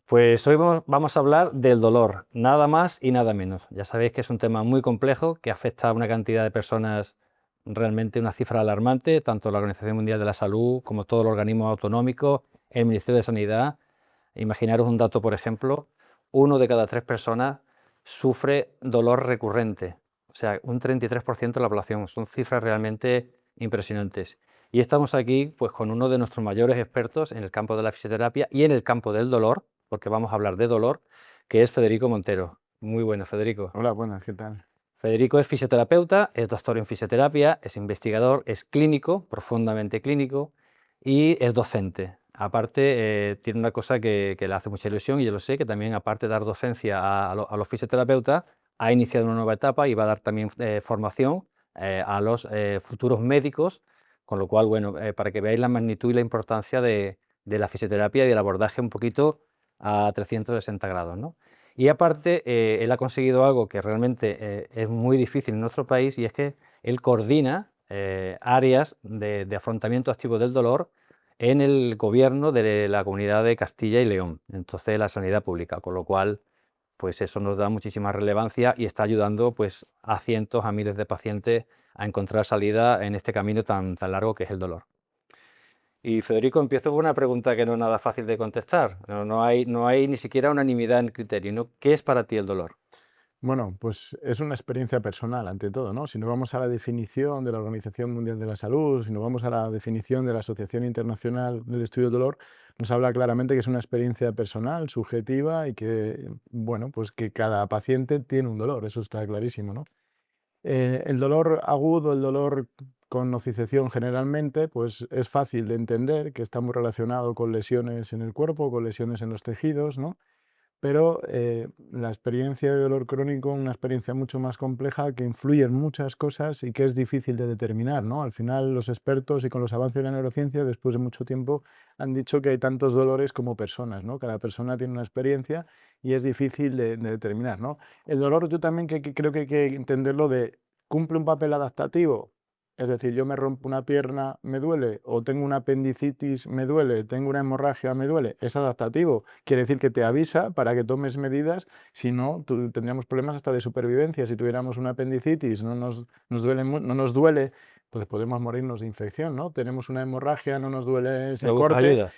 Pues hoy vamos a hablar del dolor, nada más y nada menos. Ya sabéis que es un tema muy complejo que afecta a una cantidad de personas, realmente una cifra alarmante, tanto la Organización Mundial de la Salud como todos los organismos autonómicos, el Ministerio de Sanidad. Imaginaros un dato, por ejemplo, 1 de cada 3 personas sufre dolor recurrente, o sea, un 33% de la población. Son cifras realmente impresionantes. Y estamos aquí pues, con uno de nuestros mayores expertos en el campo de la fisioterapia y en el campo del dolor, porque vamos a hablar de dolor, que es Federico Montero. Muy bueno, Federico. Hola, buenas, ¿qué tal? Federico es fisioterapeuta, es doctor en fisioterapia, es investigador, es clínico, profundamente clínico, y es docente. Aparte, tiene una cosa que le hace mucha ilusión, y yo lo sé, que también, aparte de dar docencia a los fisioterapeutas, ha iniciado una nueva etapa y va a dar también formación a los futuros médicos, con lo cual, bueno, para que veáis la magnitud y la importancia de la fisioterapia y del abordaje un poquito a 360 grados, ¿no? Y aparte, él ha conseguido algo que realmente es muy difícil en nuestro país, y es que él coordina áreas de afrontamiento activo del dolor en el gobierno de la Comunidad de Castilla y León, entonces la sanidad pública, con lo cual pues eso nos da muchísima relevancia y está ayudando pues, a cientos, a miles de pacientes a encontrar salida en este camino tan largo que es el dolor. Y Federico, empiezo con una pregunta que no es nada fácil de contestar. No hay ni siquiera unanimidad en el criterio, ¿no? ¿Qué es para ti el dolor? Bueno, pues es una experiencia personal ante todo, ¿no? Si nos vamos a la definición de la Organización Mundial de la Salud, si nos vamos a la definición de la Asociación Internacional del Estudio del Dolor, nos habla claramente que es una experiencia personal, subjetiva y que, bueno, pues que cada paciente tiene un dolor, eso está clarísimo, ¿no? El dolor agudo, el dolor con nocicepción generalmente, pues es fácil de entender que está muy relacionado con lesiones en el cuerpo, con lesiones en los tejidos, ¿no? Pero la experiencia de dolor crónico es una experiencia mucho más compleja que influye en muchas cosas y que es difícil de determinar, ¿no? Al final, los expertos y con los avances de la neurociencia, después de mucho tiempo, han dicho que hay tantos dolores como personas, ¿no? Cada persona tiene una experiencia y es difícil de determinar, ¿no? El dolor, yo también creo que hay que entenderlo de, ¿cumple un papel adaptativo? Es decir, yo me rompo una pierna, me duele, o tengo una apendicitis, me duele, tengo una hemorragia, me duele, es adaptativo. Quiere decir que te avisa para que tomes medidas, si no, tendríamos problemas hasta de supervivencia. Si tuviéramos una apendicitis, no nos duele, pues podemos morirnos de infección, ¿no? Tenemos una hemorragia, no nos duele ese corte, Ayuda.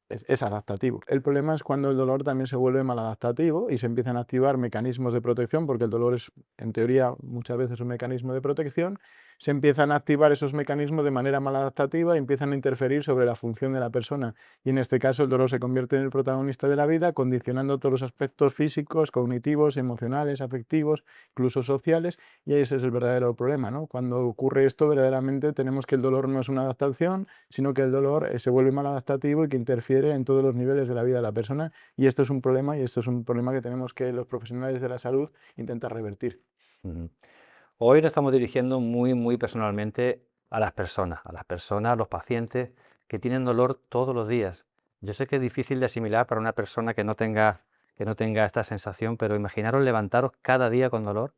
es adaptativo. El problema es cuando el dolor también se vuelve maladaptativo y se empiezan a activar mecanismos de protección, porque el dolor es, en teoría, muchas veces un mecanismo de protección. Se empiezan a activar esos mecanismos de manera maladaptativa y empiezan a interferir sobre la función de la persona. Y en este caso el dolor se convierte en el protagonista de la vida, condicionando todos los aspectos físicos, cognitivos, emocionales, afectivos, incluso sociales. Y ese es el verdadero problema, ¿no? Cuando ocurre esto, verdaderamente tenemos que el dolor no es una adaptación, sino que el dolor se vuelve maladaptativo y que interfiere en todos los niveles de la vida de la persona, y esto es un problema, y esto es un problema que tenemos que los profesionales de la salud intentar revertir. Ujú. Hoy nos estamos dirigiendo muy personalmente a las personas, a los pacientes que tienen dolor todos los días. Yo sé que es difícil de asimilar para una persona que no tenga esta sensación, pero imaginaros levantaros cada día con dolor,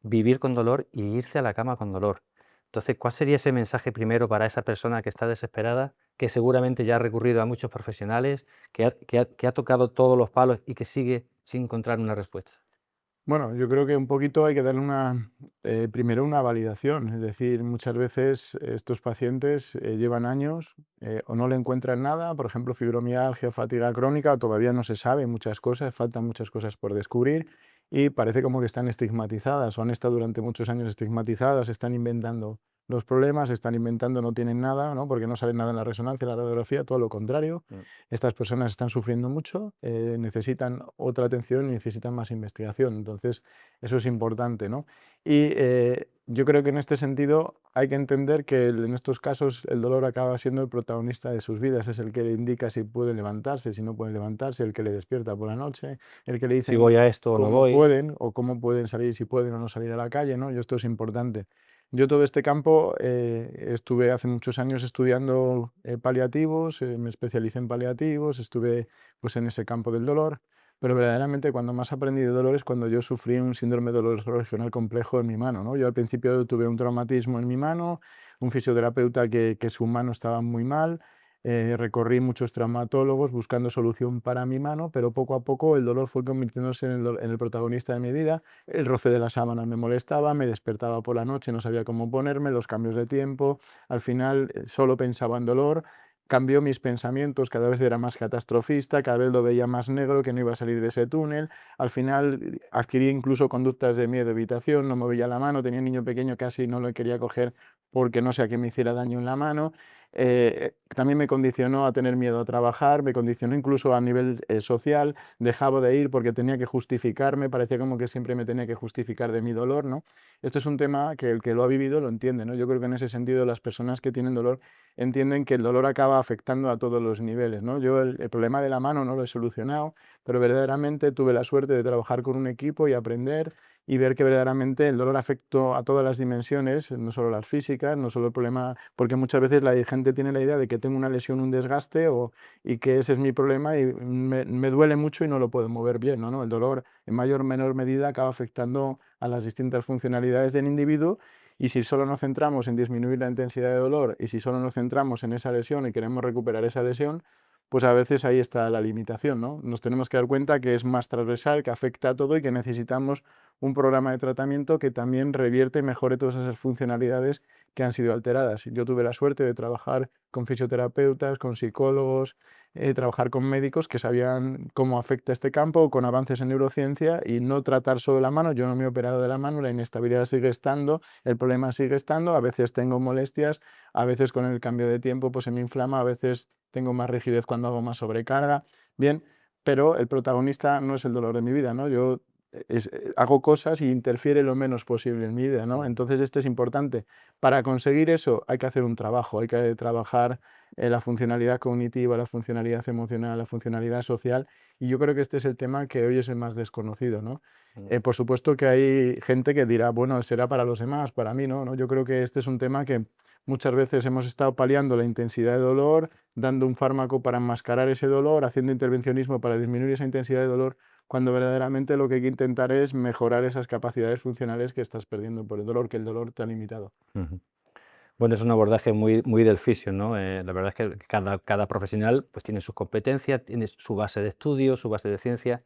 vivir con dolor y irse a la cama con dolor. Entonces, ¿cuál sería ese mensaje primero para esa persona que está desesperada, que seguramente ya ha recurrido a muchos profesionales, que ha tocado todos los palos y que sigue sin encontrar una respuesta? Bueno, yo creo que un poquito hay que darle primero una validación, es decir, muchas veces estos pacientes llevan años o no le encuentran nada, por ejemplo, fibromialgia, fatiga crónica, todavía no se sabe muchas cosas, faltan muchas cosas por descubrir y parece como que están estigmatizadas o han estado durante muchos años estigmatizadas, están inventando los problemas, están inventando, no tienen nada, ¿no? Porque no saben nada en la resonancia, en la radiografía, todo lo contrario. Mm. Estas personas están sufriendo mucho, necesitan otra atención y necesitan más investigación. Entonces, eso es importante, ¿no? Y yo creo que en este sentido hay que entender que en estos casos el dolor acaba siendo el protagonista de sus vidas, es el que le indica si puede levantarse, si no puede levantarse, el que le despierta por la noche, el que le Si dicen voy a esto o no cómo voy. pueden o cómo pueden salir, si pueden o no salir a la calle, ¿no? Y esto es importante. Yo todo este campo estuve hace muchos años estudiando paliativos, me especialicé en paliativos, estuve pues, en ese campo del dolor, pero verdaderamente cuando más aprendí de dolor es cuando yo sufrí un síndrome de dolor regional complejo en mi mano, ¿no? Yo al principio tuve un traumatismo en mi mano, un fisioterapeuta que su mano estaba muy mal, recorrí muchos traumatólogos buscando solución para mi mano, pero poco a poco el dolor fue convirtiéndose en el protagonista de mi vida. El roce de las sábanas me molestaba, me despertaba por la noche, no sabía cómo ponerme, los cambios de tiempo. Al final solo pensaba en dolor. Cambió mis pensamientos, cada vez era más catastrofista, cada vez lo veía más negro, que no iba a salir de ese túnel. Al final adquirí incluso conductas de miedo, evitación, no movía la mano, tenía un niño pequeño, casi no lo quería coger porque no sé a qué me hiciera daño en la mano. También me condicionó a tener miedo a trabajar, me condicionó incluso a nivel social, dejaba de ir porque tenía que justificarme, parecía como que siempre me tenía que justificar de mi dolor, ¿no? Esto es un tema que el que lo ha vivido lo entiende, ¿no? Yo creo que en ese sentido las personas que tienen dolor entienden que el dolor acaba afectando a todos los niveles, ¿no? Yo el problema de la mano no lo he solucionado, pero verdaderamente tuve la suerte de trabajar con un equipo y aprender y ver que verdaderamente el dolor afectó a todas las dimensiones, no solo las físicas, no solo el problema, porque muchas veces la gente tiene la idea de que tengo una lesión, un desgaste y que ese es mi problema y me duele mucho y no lo puedo mover bien, ¿no? El dolor en mayor o menor medida acaba afectando a las distintas funcionalidades del individuo y si solo nos centramos en disminuir la intensidad de dolor y si solo nos centramos en esa lesión y queremos recuperar esa lesión, pues a veces ahí está la limitación, ¿no? Nos tenemos que dar cuenta que es más transversal, que afecta a todo y que necesitamos un programa de tratamiento que también revierte y mejore todas esas funcionalidades que han sido alteradas. Yo tuve la suerte de trabajar con fisioterapeutas, con psicólogos, trabajar con médicos que sabían cómo afecta este campo, con avances en neurociencia y no tratar solo la mano. Yo no me he operado de la mano, la inestabilidad sigue estando, el problema sigue estando, a veces tengo molestias, a veces con el cambio de tiempo pues se me inflama, a veces tengo más rigidez cuando hago más sobrecarga, bien, pero el protagonista no es el dolor de mi vida, ¿no? Yo hago cosas y interfiere lo menos posible en mi vida, ¿no? Entonces esto es importante. Para conseguir eso hay que hacer un trabajo, hay que trabajar la funcionalidad cognitiva, la funcionalidad emocional, la funcionalidad social, y yo creo que este es el tema que hoy es el más desconocido, ¿no? Por supuesto que hay gente que dirá, bueno, será para los demás, para mí no, ¿no? Yo creo que este es un tema que muchas veces hemos estado paliando la intensidad de dolor, dando un fármaco para enmascarar ese dolor, haciendo intervencionismo para disminuir esa intensidad de dolor, cuando verdaderamente lo que hay que intentar es mejorar esas capacidades funcionales que estás perdiendo por el dolor, que el dolor te ha limitado. Ujú. Bueno, es un abordaje muy del fisio, ¿no? La verdad es que cada profesional pues, tiene sus competencias, tiene su base de estudio, su base de ciencia,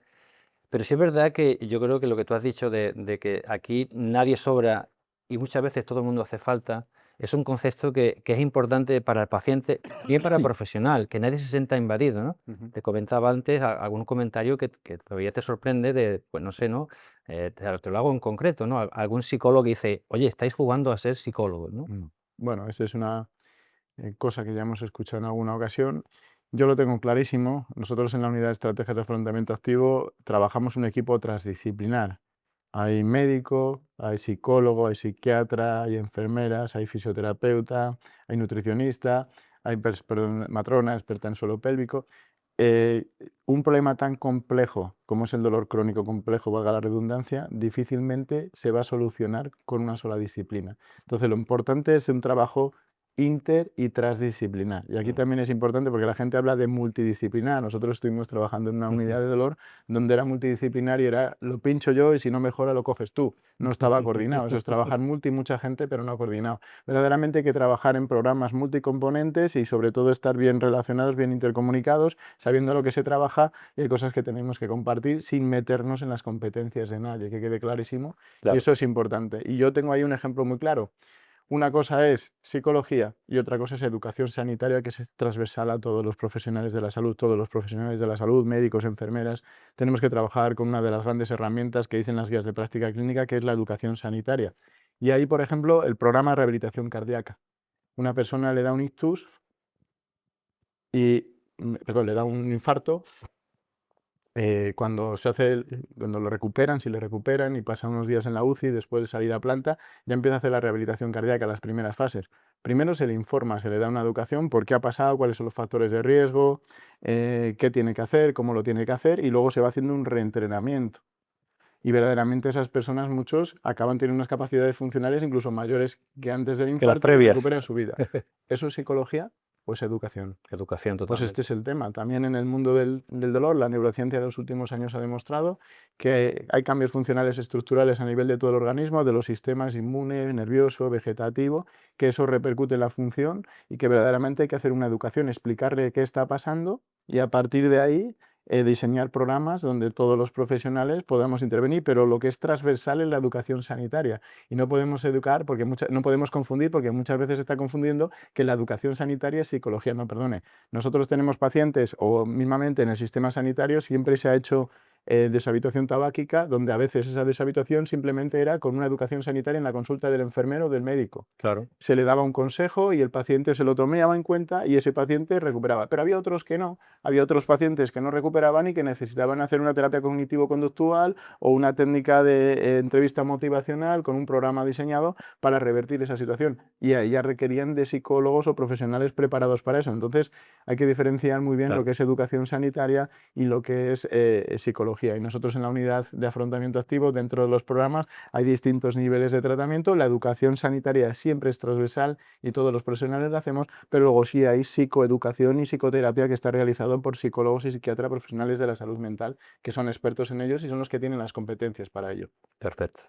pero sí es verdad que yo creo que lo que tú has dicho de que aquí nadie sobra y muchas veces todo el mundo hace falta, es un concepto que es importante para el paciente, bien para el profesional, que nadie se sienta invadido, ¿no? Ujú. Te comentaba antes algún comentario que todavía te sorprende de, pues no sé, ¿no? Te lo hago en concreto, ¿no? Algún psicólogo que dice, oye, estáis jugando a ser psicólogos, ¿no? Bueno, esa es una cosa que ya hemos escuchado en alguna ocasión. Yo lo tengo clarísimo. Nosotros en la unidad de estrategias de afrontamiento activo trabajamos un equipo transdisciplinar. Hay médico, hay psicólogo, hay psiquiatra, hay enfermeras, hay fisioterapeuta, hay nutricionista, hay matrona experta en suelo pélvico. Eh, un problema tan complejo como es el dolor crónico complejo, valga la redundancia, difícilmente se va a solucionar con una sola disciplina. Entonces, lo importante es un trabajo inter y transdisciplinar. Y aquí también es importante porque la gente habla de multidisciplinar. Nosotros estuvimos trabajando en una unidad de dolor donde era multidisciplinar y era lo pincho yo y si no mejora lo coges tú. No estaba coordinado. Eso es trabajar mucha gente, pero no coordinado. Verdaderamente hay que trabajar en programas multicomponentes y sobre todo estar bien relacionados, bien intercomunicados, sabiendo lo que se trabaja y hay cosas que tenemos que compartir sin meternos en las competencias de nadie, que quede clarísimo. Y Claro. eso es importante. Y yo tengo ahí un ejemplo muy claro. Una cosa es psicología y otra cosa es educación sanitaria, que es transversal a todos los profesionales de la salud. Todos los profesionales de la salud, médicos, enfermeras, tenemos que trabajar con una de las grandes herramientas que dicen las guías de práctica clínica, que es la educación sanitaria. Y ahí, por ejemplo, el programa de rehabilitación cardíaca. Una persona le da un ictus perdón, le da un infarto. Cuando lo recuperan, si le recuperan y pasa unos días en la UCI, después de salir a planta, ya empieza a hacer la rehabilitación cardíaca, las primeras fases. Primero se le informa, se le da una educación, por qué ha pasado, cuáles son los factores de riesgo, qué tiene que hacer, cómo lo tiene que hacer, y luego se va haciendo un reentrenamiento. Y verdaderamente esas personas, muchos, acaban teniendo unas capacidades funcionales incluso mayores que antes del Que las infarto y previas. recuperan su vida. ¿Eso es psicología? o es educación? Educación Pues totalmente. este es el tema. También en el mundo del dolor, la neurociencia de los últimos años ha demostrado que hay cambios funcionales estructurales a nivel de todo el organismo, de los sistemas inmune, nervioso, vegetativo, que eso repercute en la función y que verdaderamente hay que hacer una educación, explicarle qué está pasando y a partir de ahí diseñar programas donde todos los profesionales podamos intervenir, pero lo que es transversal es la educación sanitaria y no podemos educar porque no podemos confundir porque muchas veces se está confundiendo que la educación sanitaria es psicología, no, perdone. Nosotros tenemos pacientes o mismamente en el sistema sanitario siempre se ha hecho deshabituación tabáquica, donde a veces esa deshabituación simplemente era con una educación sanitaria en la consulta del enfermero o del médico. Claro. Se le daba un consejo y el paciente se lo tomaba en cuenta y ese paciente recuperaba. Pero había otros que no. Había otros pacientes que no recuperaban y que necesitaban hacer una terapia cognitivo-conductual o una técnica de entrevista motivacional con un programa diseñado para revertir esa situación. Y ahí ya requerían de psicólogos o profesionales preparados para eso. Entonces hay que diferenciar muy bien lo Claro. que es educación sanitaria y lo que es psicología. Y nosotros en la unidad de afrontamiento activo, dentro de los programas, hay distintos niveles de tratamiento. La educación sanitaria siempre es transversal y todos los profesionales la hacemos, pero luego sí hay psicoeducación y psicoterapia que está realizado por psicólogos y psiquiatras profesionales de la salud mental, que son expertos en ellos y son los que tienen las competencias para ello. Perfecto.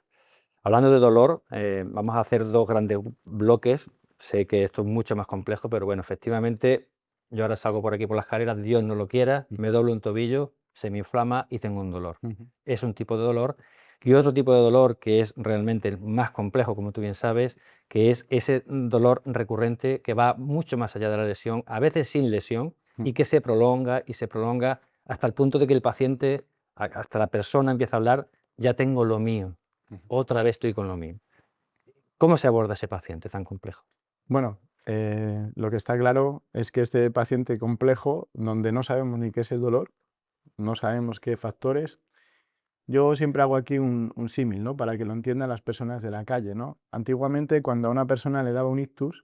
Hablando de dolor, vamos a hacer dos grandes bloques. Sé que esto es mucho más complejo, pero bueno, efectivamente, yo ahora salgo por aquí por las escaleras, Dios no lo quiera, me doblo un tobillo, se me inflama y tengo un dolor. Ujú. Es un tipo de dolor. Y otro tipo de dolor que es realmente el más complejo, como tú bien sabes, que es ese dolor recurrente que va mucho más allá de la lesión, a veces sin lesión, y que se prolonga y se prolonga hasta el punto de que el paciente, hasta la persona empieza a hablar, ya tengo lo mío. Ujú. Otra vez estoy con lo mismo. ¿Cómo se aborda ese paciente tan complejo? Bueno, lo que está claro es que este paciente complejo, donde no sabemos ni qué es el dolor, no sabemos qué factores. Yo siempre hago aquí un símil, ¿no? Para que lo entiendan las personas de la calle, ¿no? Antiguamente, cuando a una persona le daba un ictus,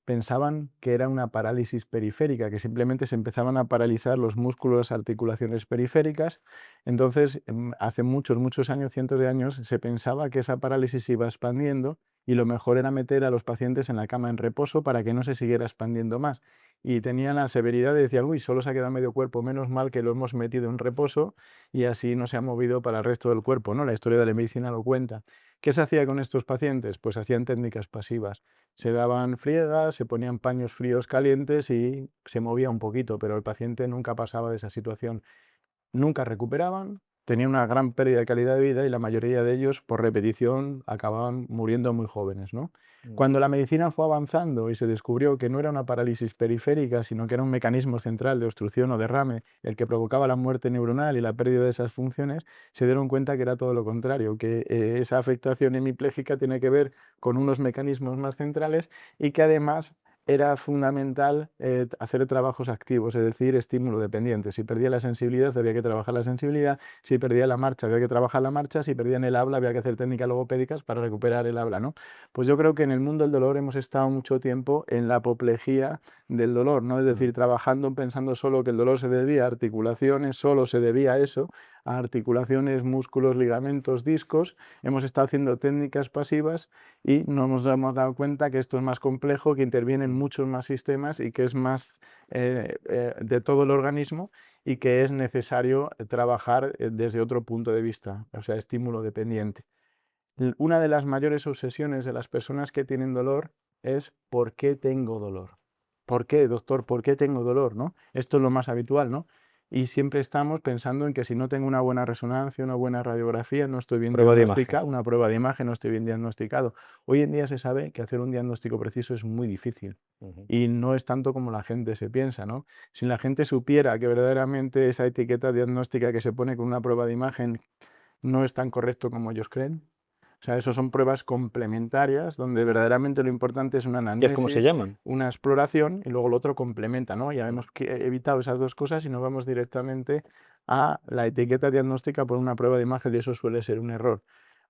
pensaban que era una parálisis periférica, que simplemente se empezaban a paralizar los músculos, articulaciones periféricas. Entonces, hace muchos, muchos años, cientos de años, se pensaba que esa parálisis se iba expandiendo y lo mejor era meter a los pacientes en la cama en reposo para que no se siguiera expandiendo más. Y tenían la severidad de decir, uy, solo se ha quedado medio cuerpo, menos mal que lo hemos metido en reposo y así no se ha movido para el resto del cuerpo, ¿no? La historia de la medicina lo cuenta. ¿Qué se hacía con estos pacientes? Pues hacían técnicas pasivas. Se daban friegas, se ponían paños fríos calientes y se movía un poquito, pero el paciente nunca pasaba de esa situación. Nunca recuperaban, tenían una gran pérdida de calidad de vida y la mayoría de ellos, por repetición, acababan muriendo muy jóvenes, ¿no? Mm. Cuando la medicina fue avanzando y se descubrió que no era una parálisis periférica, sino que era un mecanismo central de obstrucción o derrame el que provocaba la muerte neuronal y la pérdida de esas funciones, se dieron cuenta que era todo lo contrario, que esa afectación hemipléjica tiene que ver con unos mecanismos más centrales y que además era fundamental hacer trabajos activos, es decir, estímulo dependiente. Si perdía la sensibilidad, había que trabajar la sensibilidad. Si perdía la marcha, había que trabajar la marcha. Si perdían el habla, había que hacer técnicas logopédicas para recuperar el habla, ¿no? Pues yo creo que en el mundo del dolor hemos estado mucho tiempo en la apoplejía del dolor, ¿no? Es decir, trabajando pensando solo que el dolor se debía a articulaciones, solo se debía a eso, a articulaciones, músculos, ligamentos, discos. Hemos estado haciendo técnicas pasivas y nos hemos dado cuenta que esto es más complejo, que intervienen muchos más sistemas y que es más de todo el organismo y que es necesario trabajar desde otro punto de vista, o sea, estímulo dependiente. Una de las mayores obsesiones de las personas que tienen dolor es ¿por qué tengo dolor? ¿Por qué, doctor? ¿Por qué tengo dolor? ¿No? Esto es lo más habitual, ¿no? Y siempre estamos pensando en que si no tengo una buena resonancia, una buena radiografía, no estoy bien Prueba de imagen. diagnosticado, una prueba de imagen, no estoy bien diagnosticado. Hoy en día se sabe que hacer un diagnóstico preciso es muy difícil Ujú. y no es tanto como la gente se piensa, ¿no? Si la gente supiera que verdaderamente esa etiqueta diagnóstica que se pone con una prueba de imagen no es tan correcto como ellos creen. O sea, eso son pruebas complementarias donde verdaderamente lo importante es una ¿Qué es cómo se anamnesis, llaman? una exploración y luego lo otro complementa, ¿no? Ya Mm. hemos evitado esas dos cosas y nos vamos directamente a la etiqueta diagnóstica por una prueba de imagen y eso suele ser un error.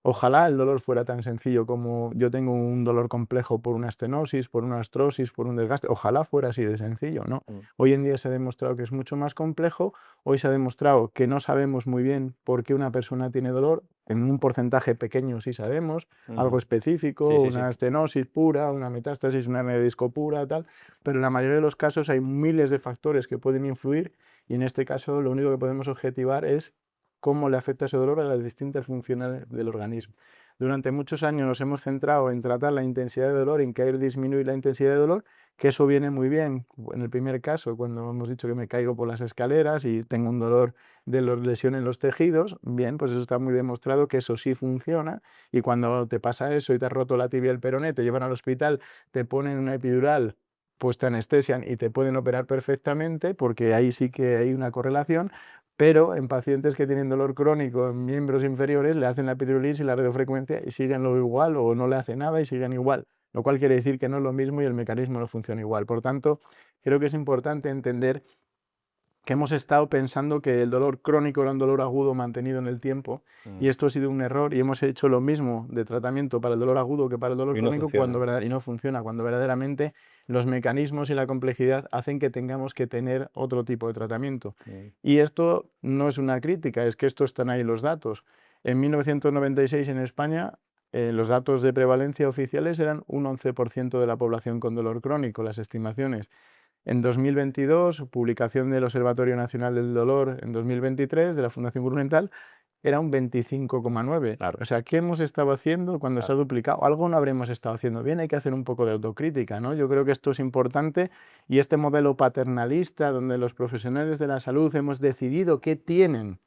Ojalá el dolor fuera tan sencillo como yo tengo un dolor complejo por una estenosis, por una artrosis, por un desgaste. Ojalá fuera así de sencillo, ¿no? Mm. Hoy en día se ha demostrado que es mucho más complejo. Hoy se ha demostrado que no sabemos muy bien por qué una persona tiene dolor. En un porcentaje pequeño sí sabemos, algo Ujú. Sí, específico, sí, sí. una estenosis pura, una metástasis, una hernia de disco pura, tal. Pero en la mayoría de los casos hay miles de factores que pueden influir y en este caso lo único que podemos objetivar es cómo le afecta ese dolor a las distintas funciones del organismo. Durante muchos años nos hemos centrado en tratar la intensidad de dolor, en querer disminuir la intensidad de dolor, que eso viene muy bien. En el primer caso, cuando hemos dicho que me caigo por las escaleras y tengo un dolor de lesión en los tejidos, bien, pues eso está muy demostrado que eso sí funciona. Y cuando te pasa eso y te has roto la tibia y el peroné, te llevan al hospital, te ponen una epidural, pues te anestesian y te pueden operar perfectamente, porque ahí sí que hay una correlación. Pero en pacientes que tienen dolor crónico en miembros inferiores le hacen la epidural y la radiofrecuencia y siguen lo igual o no le hace nada y siguen igual, lo cual quiere decir que no es lo mismo y el mecanismo no funciona igual. Por tanto, creo que es importante entender que hemos estado pensando que el dolor crónico era un dolor agudo mantenido en el tiempo y Mm. esto ha sido un error y hemos hecho lo mismo de tratamiento para el dolor agudo que para el dolor Y no crónico funciona. y no funciona, cuando verdaderamente los mecanismos y la complejidad hacen que tengamos que tener otro tipo de tratamiento. Mm. Y esto no es una crítica, es que esto están ahí los datos. En 1996 en España los datos de prevalencia oficiales eran un 11% de la población con dolor crónico, las estimaciones. En 2022, publicación del Observatorio Nacional del Dolor en 2023 de la Fundación Gubernamental, era un 25,9. Claro, O sea, ¿qué hemos estado haciendo cuando se ha claro. duplicado? Algo no habremos estado haciendo bien, hay que hacer un poco de autocrítica, ¿no? Yo creo que esto es importante y este modelo paternalista donde los profesionales de la salud hemos decidido qué tienen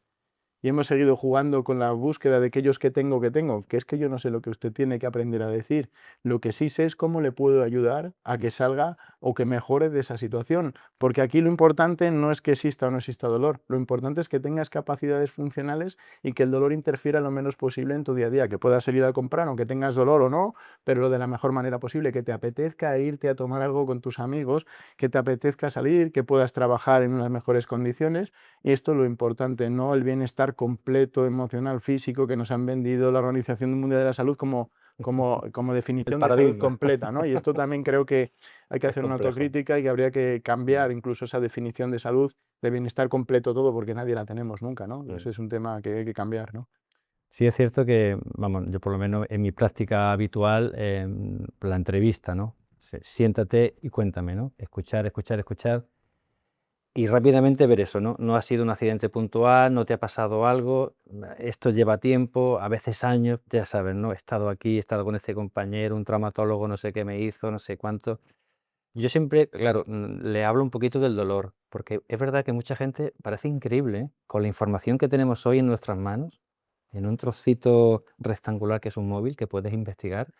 y hemos seguido jugando con la búsqueda de aquellos que tengo, que es que yo no sé lo que usted tiene que aprender a decir. Lo que sí sé es cómo le puedo ayudar a que salga o que mejore de esa situación. Porque aquí lo importante no es que exista o no exista dolor, lo importante es que tengas capacidades funcionales y que el dolor interfiera lo menos posible en tu día a día, que puedas salir a comprar aunque tengas dolor o no, pero de la mejor manera posible, que te apetezca irte a tomar algo con tus amigos, que te apetezca salir, que puedas trabajar en unas mejores condiciones. Y esto es lo importante, no el bienestar completo, emocional, físico, que nos han vendido la Organización Mundial de la Salud como El definición de salud paradigma completa, ¿no? Y esto también creo que hay que es hacer una complejo. autocrítica y que habría que Mm. cambiar incluso esa definición de salud, de bienestar completo todo, porque nadie la tenemos nunca, ¿no? Mm. Ese es un tema que hay que cambiar, ¿no? Sí es cierto que, vamos, yo por lo menos en mi práctica habitual, la entrevista, ¿no? Siéntate y cuéntame, ¿no? Escuchar, escuchar, escuchar y rápidamente ver eso, ¿no? No ha sido un accidente puntual, no te ha pasado algo, esto lleva tiempo, a veces años, ya sabes, ¿no? He estado aquí, he estado con este compañero, un traumatólogo, no sé qué me hizo, no sé cuánto. Yo siempre, claro, le hablo un poquito del dolor, porque es verdad que mucha gente parece increíble, ¿eh? Con la información que tenemos hoy en nuestras manos, en un trocito rectangular que es un móvil que puedes investigar,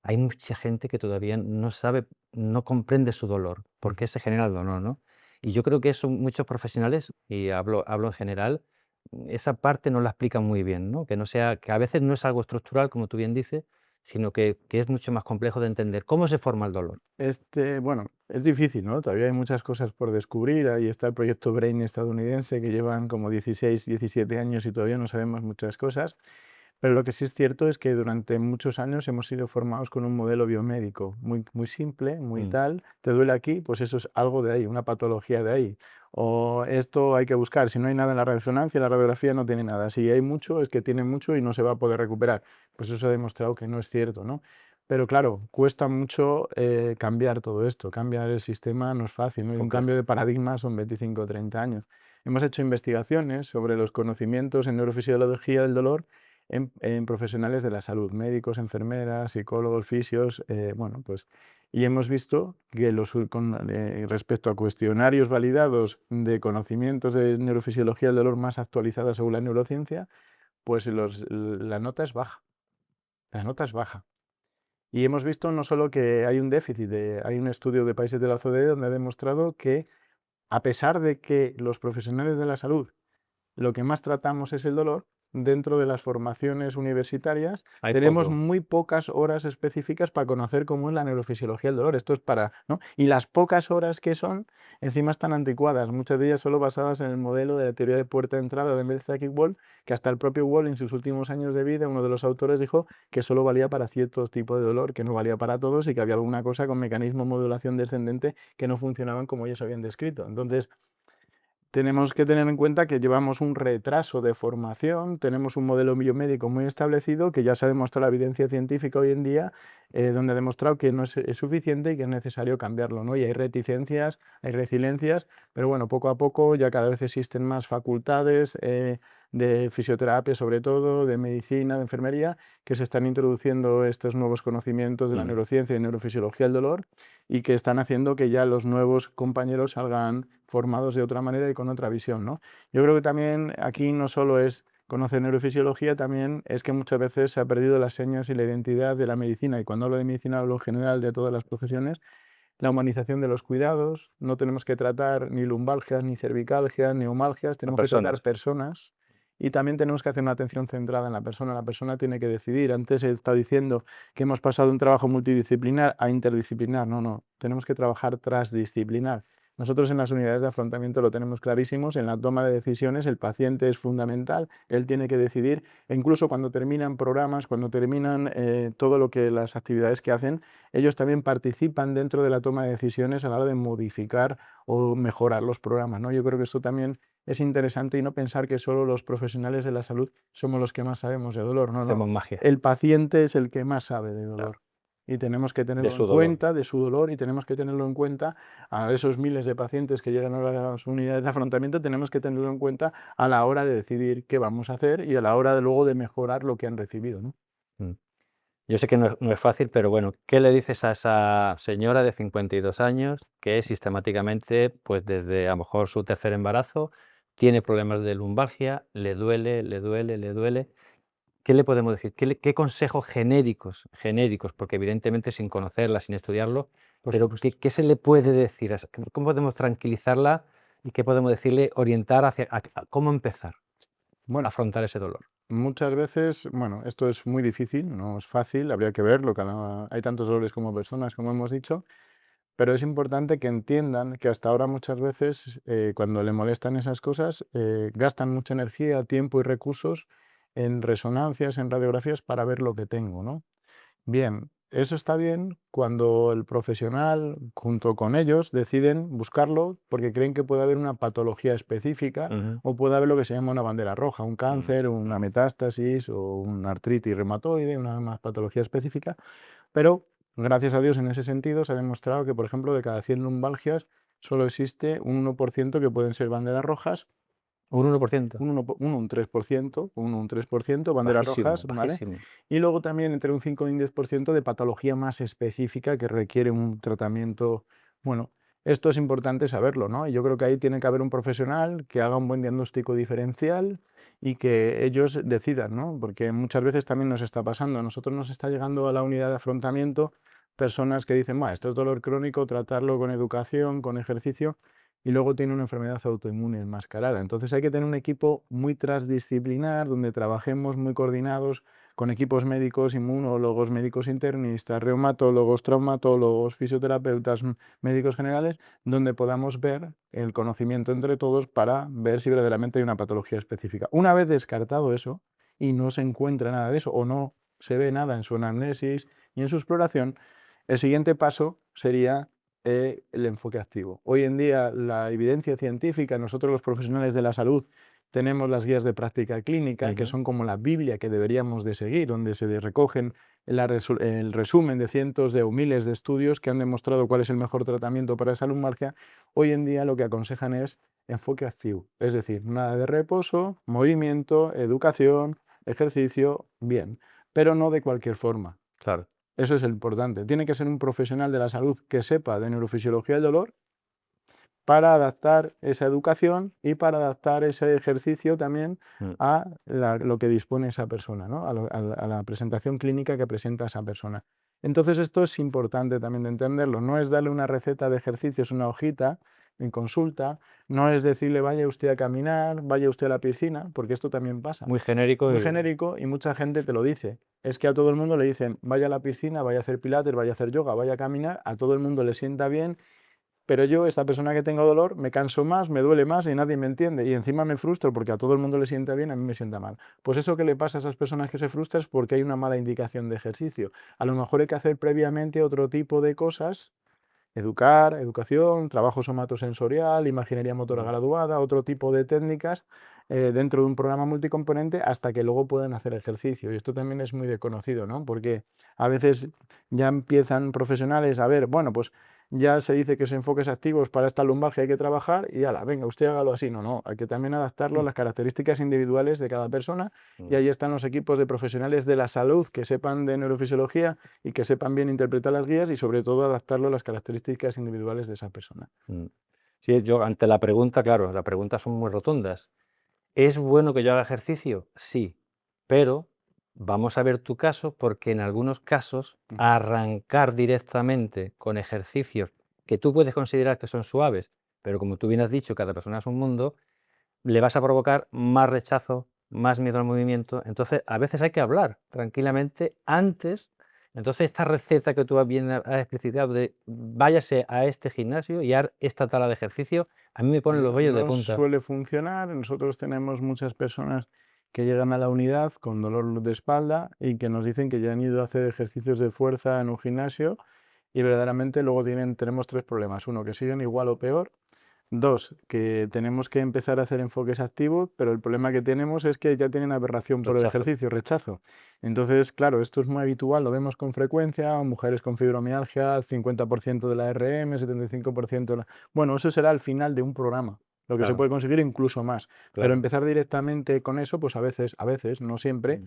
hay mucha gente que todavía no sabe, no comprende su dolor, por qué se genera el dolor, ¿no? Y yo creo que eso muchos profesionales, y hablo en general, esa parte no la explican muy bien, ¿no? Que no sea, que a veces no es algo estructural, como tú bien dices, sino que es mucho más complejo de entender cómo se forma el dolor. Bueno, es difícil, ¿no? Todavía hay muchas cosas por descubrir. Ahí está el proyecto Brain estadounidense, que llevan como 16, 17 años y todavía no sabemos muchas cosas. Pero lo que sí es cierto es que durante muchos años hemos sido formados con un modelo biomédico muy, muy simple, muy Mm. tal. Te duele aquí, pues eso es algo de ahí, una patología de ahí. O esto hay que buscar. Si no hay nada en la resonancia, la radiografía no tiene nada. Si hay mucho, es que tiene mucho y no se va a poder recuperar. Pues eso ha demostrado que no es cierto, ¿no? Pero claro, cuesta mucho cambiar todo esto. Cambiar el sistema no es fácil, ¿no? Y un cambio Complejo. de paradigma son 25 o 30 años. Hemos hecho investigaciones sobre los conocimientos en neurofisiología del dolor en profesionales de la salud, médicos, enfermeras, psicólogos, fisios, bueno, pues, y hemos visto que respecto a cuestionarios validados de conocimientos de neurofisiología del dolor más actualizados según la neurociencia, pues la nota es baja, la nota es baja. Y hemos visto no solo que hay un déficit, hay un estudio de países de la OCDE donde ha demostrado que a pesar de que los profesionales de la salud lo que más tratamos es el dolor, dentro de las formaciones universitarias Hay tenemos poco. muy pocas horas específicas para conocer cómo es la neurofisiología del dolor. Esto es para, ¿no? Y las pocas horas que son, encima están anticuadas, muchas de ellas solo basadas en el modelo de la teoría de puerta de entrada de Emil Wall, que hasta el propio Wall en sus últimos años de vida, uno de los autores dijo que solo valía para ciertos tipos de dolor, que no valía para todos y que había alguna cosa con mecanismo de modulación descendente que no funcionaban como ellos habían descrito. Entonces, tenemos que tener en cuenta que llevamos un retraso de formación, tenemos un modelo biomédico muy establecido que ya se ha demostrado la evidencia científica hoy en día, donde ha demostrado que no es suficiente y que es necesario cambiarlo, ¿no? Y hay reticencias, hay resiliencias, pero bueno, poco a poco ya cada vez existen más facultades de fisioterapia, sobre todo, de medicina, de enfermería, que se están introduciendo estos nuevos conocimientos de la Mm. neurociencia y neurofisiología del dolor y que están haciendo que ya los nuevos compañeros salgan formados de otra manera y con otra visión, ¿no? Yo creo que también aquí no solo es conocer neurofisiología, también es que muchas veces se ha perdido las señas y la identidad de la medicina, y cuando hablo de medicina hablo en general de todas las profesiones, la humanización de los cuidados, no tenemos que tratar ni lumbalgias, ni cervicalgias, ni neumalgias, A tenemos que tratar personas. personas y también tenemos que hacer una atención centrada en la persona tiene que decidir. Antes he estado diciendo que hemos pasado de un trabajo multidisciplinar a interdisciplinar, no, tenemos que trabajar transdisciplinar. Nosotros en las unidades de afrontamiento lo tenemos clarísimos, en la toma de decisiones el paciente es fundamental, él tiene que decidir, e incluso cuando terminan programas, cuando terminan todo lo que las actividades que hacen, ellos también participan dentro de la toma de decisiones a la hora de modificar o mejorar los programas, ¿no? Yo creo que esto también es interesante y no pensar que solo los profesionales de la salud somos los que más sabemos de dolor, no. Hacemos magia. El paciente es el que más sabe de Claro. dolor y tenemos que De tenerlo en su dolor. cuenta, de su dolor, y tenemos que tenerlo en cuenta a esos miles de pacientes que llegan a las unidades de afrontamiento, tenemos que tenerlo en cuenta a la hora de decidir qué vamos a hacer y a la hora de luego de mejorar lo que han recibido, ¿no? Mm. Yo sé que no es fácil, pero bueno, ¿qué le dices a esa señora de 52 años que sistemáticamente, pues desde a lo mejor su tercer embarazo, tiene problemas de lumbalgia, le duele, le duele, le duele? ¿Qué le podemos decir? ¿Qué consejos genéricos, porque evidentemente sin conocerla, sin estudiarlo, Por pero qué supuesto. qué se le puede decir a esa? ¿Cómo podemos tranquilizarla y qué podemos decirle, orientar hacia a cómo empezar a Bueno, afrontar ese dolor? muchas veces, bueno, esto es muy difícil, no es fácil, habría que verlo, hay tantos dolores como personas, como hemos dicho, pero es importante que entiendan que hasta ahora muchas veces, cuando le molestan esas cosas, gastan mucha energía, tiempo y recursos en resonancias, en radiografías para ver lo que tengo, ¿no? Bien, eso está bien cuando el profesional, junto con ellos, deciden buscarlo porque creen que puede haber una patología específica Ujú, o puede haber lo que se llama una bandera roja, un mm, cáncer, una mm, metástasis o una artritis reumatoide, una más patología específica. Pero, gracias a Dios, en ese sentido se ha demostrado que, por ejemplo, de cada 100 lumbalgias, solo existe un 1% que pueden ser banderas rojas, ¿un 1%? un 3%, un 3%, banderas Bajísimo, rojas, ¿vale? bajísimo. Y luego también entre un 5 y un 10% de patología más específica que requiere un tratamiento. Bueno, esto es importante saberlo, ¿no? Y yo creo que ahí tiene que haber un profesional que haga un buen diagnóstico diferencial y que ellos decidan, ¿no? Porque muchas veces también nos está pasando. A nosotros nos está llegando a la unidad de afrontamiento personas que dicen, esto es dolor crónico, tratarlo con educación, con ejercicio, y luego tiene una enfermedad autoinmune enmascarada. Entonces hay que tener un equipo muy transdisciplinar, donde trabajemos muy coordinados con equipos médicos, inmunólogos, médicos internistas, reumatólogos, traumatólogos, fisioterapeutas, médicos generales, donde podamos ver el conocimiento entre todos para ver si verdaderamente hay una patología específica. Una vez descartado eso y no se encuentra nada de eso o no se ve nada en su anamnesis y en su exploración, el siguiente paso sería el enfoque activo. Hoy en día la evidencia científica, nosotros los profesionales de la salud tenemos las guías de práctica clínica, que Ujú. son como la Biblia que deberíamos de seguir, donde se recogen el resumen de cientos de o miles de estudios que han demostrado cuál es el mejor tratamiento para esa lumbalgia. Hoy en día lo que aconsejan es enfoque activo, es decir, nada de reposo, movimiento, educación, ejercicio, bien, pero no de cualquier forma. Claro. Eso es lo importante. Tiene que ser un profesional de la salud que sepa de neurofisiología del dolor para adaptar esa educación y para adaptar ese ejercicio también Mm. a lo que dispone esa persona, ¿no? A la presentación clínica que presenta esa persona. Entonces esto es importante también de entenderlo. No es darle una receta de ejercicios, una hojita, en consulta, no es decirle vaya usted a caminar, vaya usted a la piscina, porque esto también pasa. Muy genérico. Muy genérico y mucha gente te lo dice. Es que a todo el mundo le dicen vaya a la piscina, vaya a hacer pilates, vaya a hacer yoga, vaya a caminar, a todo el mundo le sienta bien, pero yo, esta persona que tengo dolor, me canso más, me duele más y nadie me entiende. Y encima me frustro porque a todo el mundo le sienta bien, a mí me sienta mal. Pues eso que le pasa a esas personas que se frustran es porque hay una mala indicación de ejercicio. A lo mejor hay que hacer previamente otro tipo de cosas, educar, educación, trabajo somatosensorial, imaginería motora graduada, otro tipo de técnicas dentro de un programa multicomponente hasta que luego puedan hacer ejercicio. Y esto también es muy desconocido, ¿no? Porque a veces ya empiezan profesionales a ver, bueno, pues ya se dice que los enfoques activos para esta lumbalgia hay que trabajar y ala, venga, usted hágalo así. No, no, hay que también adaptarlo a las características individuales de cada persona y ahí están los equipos de profesionales de la salud que sepan de neurofisiología y que sepan bien interpretar las guías y sobre todo adaptarlo a las características individuales de esa persona. Sí, yo ante la pregunta, claro, las preguntas son muy rotundas. ¿Es bueno que yo haga ejercicio? Sí, pero vamos a ver tu caso porque en algunos casos arrancar directamente con ejercicios que tú puedes considerar que son suaves, pero como tú bien has dicho, cada persona es un mundo, le vas a provocar más rechazo, más miedo al movimiento. Entonces, a veces hay que hablar tranquilamente antes. Entonces, esta receta que tú bien has explicitado de váyase a este gimnasio y haz esta tala de ejercicio, a mí me pone los vellos de No punta. suele funcionar. Nosotros tenemos muchas personas que llegan a la unidad con dolor de espalda y que nos dicen que ya han ido a hacer ejercicios de fuerza en un gimnasio y verdaderamente luego tenemos tres problemas. Uno, que siguen igual o peor. Dos, que tenemos que empezar a hacer enfoques activos, pero el problema que tenemos es que ya tienen aberración por el Rechazo. ejercicio, rechazo. Entonces, claro, esto es muy habitual, lo vemos con frecuencia, mujeres con fibromialgia, 50% de la RM, 75% de la... Bueno, eso será al final de un programa, lo que se Claro, puede conseguir incluso más. Pero claro. empezar directamente con eso, pues a veces, no siempre,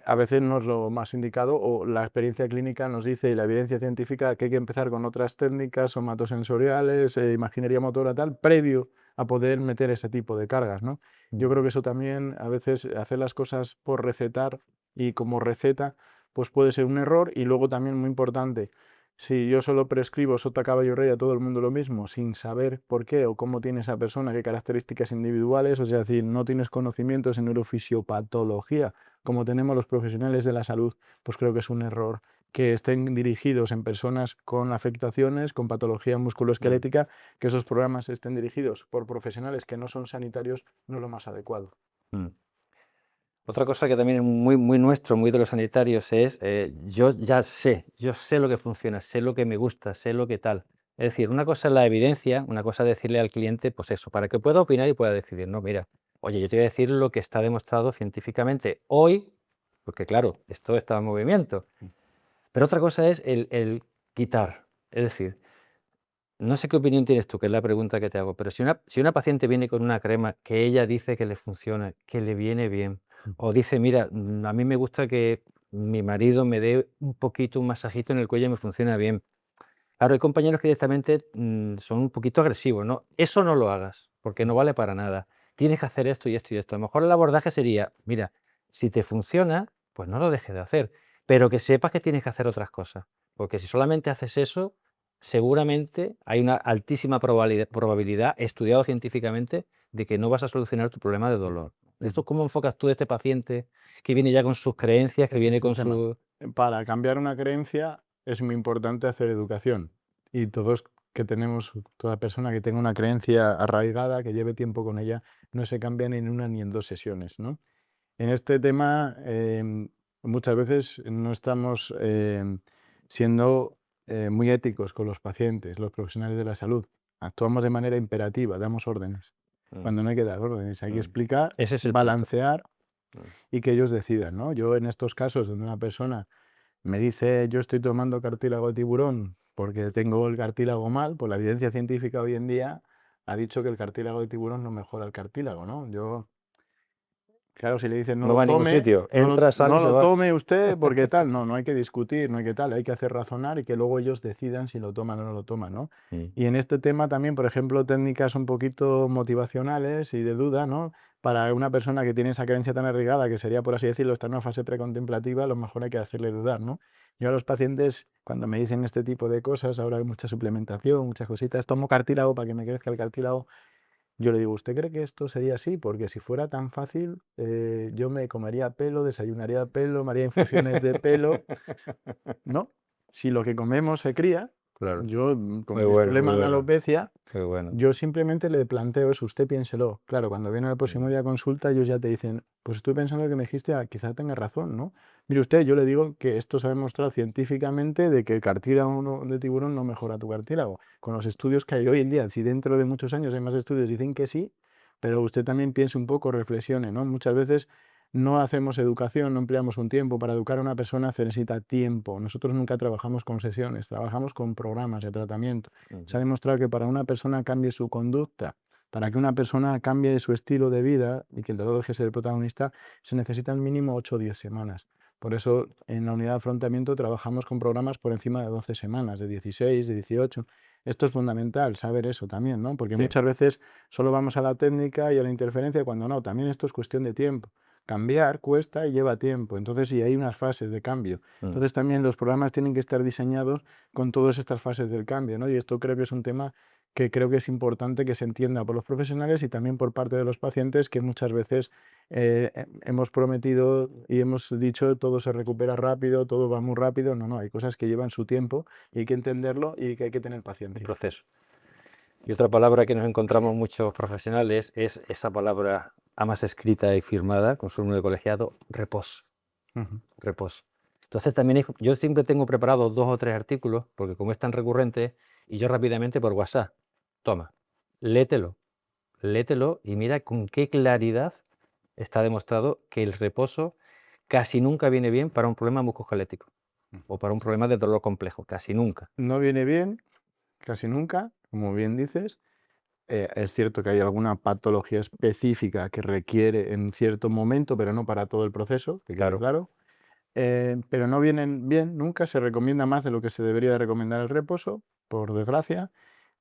a veces no es lo más indicado o la experiencia clínica nos dice y la evidencia científica que hay que empezar con otras técnicas somatosensoriales, imaginería motora, tal, previo a poder meter ese tipo de cargas, ¿no? Yo creo que eso también, a veces, hacer las cosas por recetar y como receta, pues puede ser un error y luego también muy importante, si yo solo prescribo sota, caballo, rey a todo el mundo lo mismo, sin saber por qué o cómo tiene esa persona, qué características individuales, o sea, es decir, no tienes conocimientos en neurofisiopatología, como tenemos los profesionales de la salud, pues creo que es un error que estén dirigidos en personas con afectaciones, con patología musculoesquelética, que esos programas estén dirigidos por profesionales que no son sanitarios, no es lo más adecuado. Mm. Otra cosa que también es muy, muy nuestro, muy de los sanitarios, es yo yo sé lo que funciona, sé lo que me gusta, sé lo que tal. Es decir, una cosa es la evidencia, una cosa es decirle al cliente, pues eso, para que pueda opinar y pueda decidir. No, mira, oye, yo te voy a decir lo que está demostrado científicamente hoy, porque claro, esto está en movimiento. Pero otra cosa es el quitar. Es decir, no sé qué opinión tienes tú, que es la pregunta que te hago, pero si una paciente viene con una crema que ella dice que le funciona, que le viene bien, o dice, mira, a mí me gusta que mi marido me dé un poquito, un masajito en el cuello y me funciona bien. Claro, hay compañeros que directamente son un poquito agresivos, ¿no? Eso no lo hagas, porque no vale para nada. Tienes que hacer esto y esto y esto. A lo mejor el abordaje sería, mira, si te funciona, pues no lo dejes de hacer, pero que sepas que tienes que hacer otras cosas, porque si solamente haces eso, seguramente hay una altísima probabilidad, estudiado científicamente, de que no vas a solucionar tu problema de dolor. ¿Esto cómo enfocas tú a este paciente que viene ya con sus creencias, que Ese viene es el con tema. su... Para cambiar una creencia es muy importante hacer educación. Y todos que tenemos, toda persona que tenga una creencia arraigada, que lleve tiempo con ella, no se cambia ni en una ni en dos sesiones, ¿no? En este tema, muchas veces no estamos siendo muy éticos con los pacientes, los profesionales de la salud. Actuamos de manera imperativa, damos órdenes, Mm, cuando no hay que dar órdenes, hay que mm. explicar, Ese es el punto. balancear Mm. y que ellos decidan, ¿no? Yo en estos casos donde una persona me dice yo estoy tomando cartílago de tiburón porque tengo el cartílago mal, pues la evidencia científica hoy en día ha dicho que el cartílago de tiburón no mejora el cartílago, ¿no? Yo, claro, si le dicen no No lo va a ningún tome, sitio, entra, sale y no se lo va. tome usted porque tal, no, no hay que discutir, no hay que tal, hay que hacer razonar y que luego ellos decidan si lo toman o no lo toman, ¿no? Mm. Y en este tema también, por ejemplo, técnicas un poquito motivacionales y de duda, ¿no? para una persona que tiene esa creencia tan arraigada, que sería, por así decirlo, estar en una fase precontemplativa, a lo mejor hay que hacerle dudar, ¿no? Yo a los pacientes, cuando me dicen este tipo de cosas, ahora hay mucha suplementación, muchas cositas, tomo cartílago para que me crezca el cartílago. Yo le digo, ¿usted cree que esto sería así? Porque si fuera tan fácil, yo me comería pelo, desayunaría pelo, me haría infusiones de pelo. No, si lo que comemos se cría, Claro. yo con Muy mis bueno, muy problemas de bueno. alopecia, Qué bueno. yo simplemente le planteo eso, usted piénselo. Claro, cuando viene el próximo día a consulta, ellos ya te dicen, pues estoy pensando que me dijiste, quizá tenga razón, ¿no? Mire usted, yo le digo que esto se ha demostrado científicamente de que el cartílago de tiburón no mejora tu cartílago. Con los estudios que hay hoy en día, si dentro de muchos años hay más estudios que dicen que sí, pero usted también piense un poco, reflexione, ¿no? Muchas veces no hacemos educación, no empleamos un tiempo. Para educar a una persona se necesita tiempo. Nosotros nunca trabajamos con sesiones, trabajamos con programas de tratamiento. Se ha demostrado que para una persona cambie su conducta, para que una persona cambie su estilo de vida y que el dolor deje de ser el protagonista, se necesitan mínimo 8 o 10 semanas. Por eso en la unidad de afrontamiento trabajamos con programas por encima de 12 semanas, de 16, de 18. Esto es fundamental, saber eso también, ¿no? Porque Sí. muchas veces solo vamos a la técnica y a la interferencia cuando no, también esto es cuestión de tiempo. Cambiar cuesta y lleva tiempo, entonces sí hay unas fases de cambio. Entonces también los programas tienen que estar diseñados con todas estas fases del cambio, ¿no? Y esto creo que es un tema que creo que es importante que se entienda por los profesionales y también por parte de los pacientes, que muchas veces hemos prometido y hemos dicho todo se recupera rápido, todo va muy rápido. No, no, hay cosas que llevan su tiempo y hay que entenderlo y que hay que tener Un paciencia. proceso. Y otra palabra que nos encontramos muchos profesionales es esa palabra más escrita y firmada con su número de colegiado, reposo. Ujú. Reposo. Entonces también yo siempre tengo preparados 2 o 3 artículos, porque como es tan recurrente, y yo rápidamente por WhatsApp, toma, léetelo, léetelo y mira con qué claridad está demostrado que el reposo casi nunca viene bien para un problema musculoesquelético o para un problema de dolor complejo, casi nunca. No viene bien, casi nunca, como bien dices. Es cierto que hay alguna patología específica que requiere en cierto momento, pero no para todo el proceso, que quede Claro. claro. Pero no vienen bien, nunca se recomienda más de lo que se debería de recomendar el reposo, por desgracia,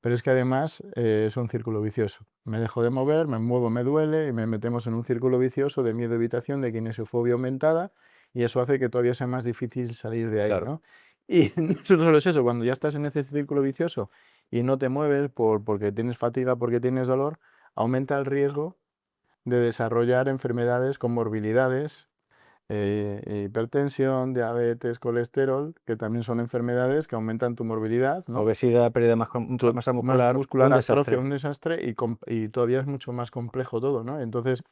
pero es que además es un círculo vicioso. Me dejo de mover, me muevo, me duele y me metemos en un círculo vicioso de miedo, evitación, de kinesiofobia aumentada y eso hace que todavía sea más difícil salir de ahí, Claro. ¿no? Y no solo es eso, cuando ya estás en ese círculo vicioso y no te mueves porque tienes fatiga, porque tienes dolor, aumenta el riesgo de desarrollar enfermedades con morbilidades, hipertensión, diabetes, colesterol, que también son enfermedades que aumentan tu morbilidad, ¿no? Obesidad, pérdida de masa Más muscular, muscular, un atrofia, desastre. un desastre y todavía es mucho más complejo todo, ¿no? Entonces,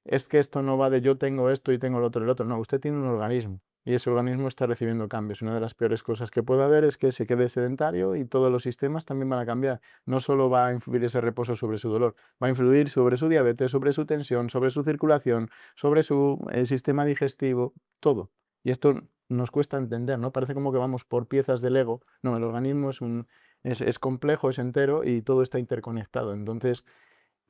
es que esto no va de yo tengo esto y tengo el otro. No, usted tiene un organismo y ese organismo está recibiendo cambios. Una de las peores cosas que puede haber es que se quede sedentario y todos los sistemas también van a cambiar. No solo va a influir ese reposo sobre su dolor, va a influir sobre su diabetes, sobre su tensión, sobre su circulación, sobre su sistema digestivo, todo. Y esto nos cuesta entender, ¿no? Parece como que vamos por piezas del ego. No, el organismo es complejo, es entero y todo está interconectado. Entonces,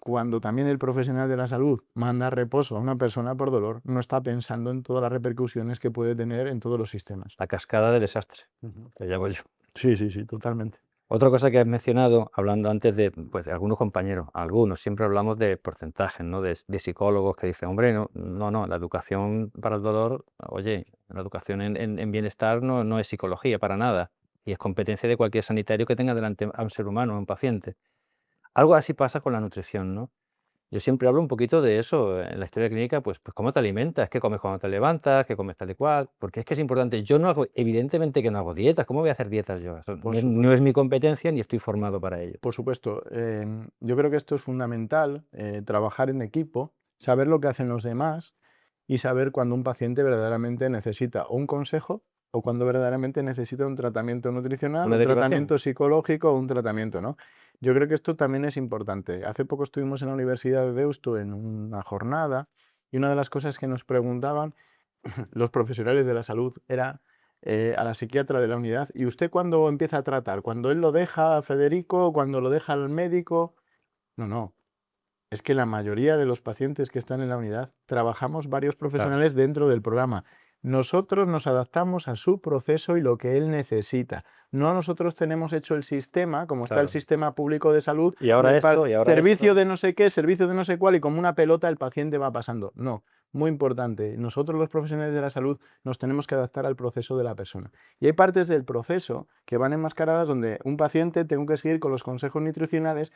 cuando también el profesional de la salud manda reposo a una persona por dolor, no está pensando en todas las repercusiones que puede tener en todos los sistemas. La cascada del desastre, Ujú. le llamo yo. Sí, sí, sí, totalmente. Otra cosa que has mencionado, hablando antes de, pues, de algunos compañeros, algunos, siempre hablamos de porcentajes, ¿no? De psicólogos que dicen, hombre, no, la educación para el dolor, oye, la educación en bienestar no es psicología para nada, y es competencia de cualquier sanitario que tenga delante a un ser humano, a un paciente. Algo así pasa con la nutrición, ¿no? Yo siempre hablo un poquito de eso en la historia clínica, pues cómo te alimentas, qué comes cuando te levantas, qué comes tal y cual, porque es que es importante. Yo no hago, evidentemente que no hago dietas, ¿cómo voy a hacer dietas yo? Eso Por no es supuesto. mi competencia ni estoy formado para ello. Por supuesto. Yo creo que esto es fundamental, trabajar en equipo, saber lo que hacen los demás y saber cuando un paciente verdaderamente necesita o un consejo o cuando verdaderamente necesita un tratamiento nutricional, Una un derivación. tratamiento psicológico o un tratamiento, ¿no? Yo creo que esto también es importante. Hace poco estuvimos en la Universidad de Deusto en una jornada y una de las cosas que nos preguntaban los profesionales de la salud era a la psiquiatra de la unidad, ¿y usted cuándo empieza a tratar? ¿Cuando él lo deja a Federico? ¿Cuando lo deja al médico? No, no. Es que la mayoría de los pacientes que están en la unidad trabajamos varios Claro, profesionales dentro del programa. Nosotros nos adaptamos a su proceso y lo que él necesita. No nosotros tenemos hecho el sistema, como está el Claro. sistema público de salud, Y ahora esto, y ahora servicio esto. de no sé qué, servicio de no sé cuál, y como una pelota el paciente va pasando. No, muy importante. Nosotros los profesionales de la salud nos tenemos que adaptar al proceso de la persona. Y hay partes del proceso que van enmascaradas donde un paciente tengo que seguir con los consejos nutricionales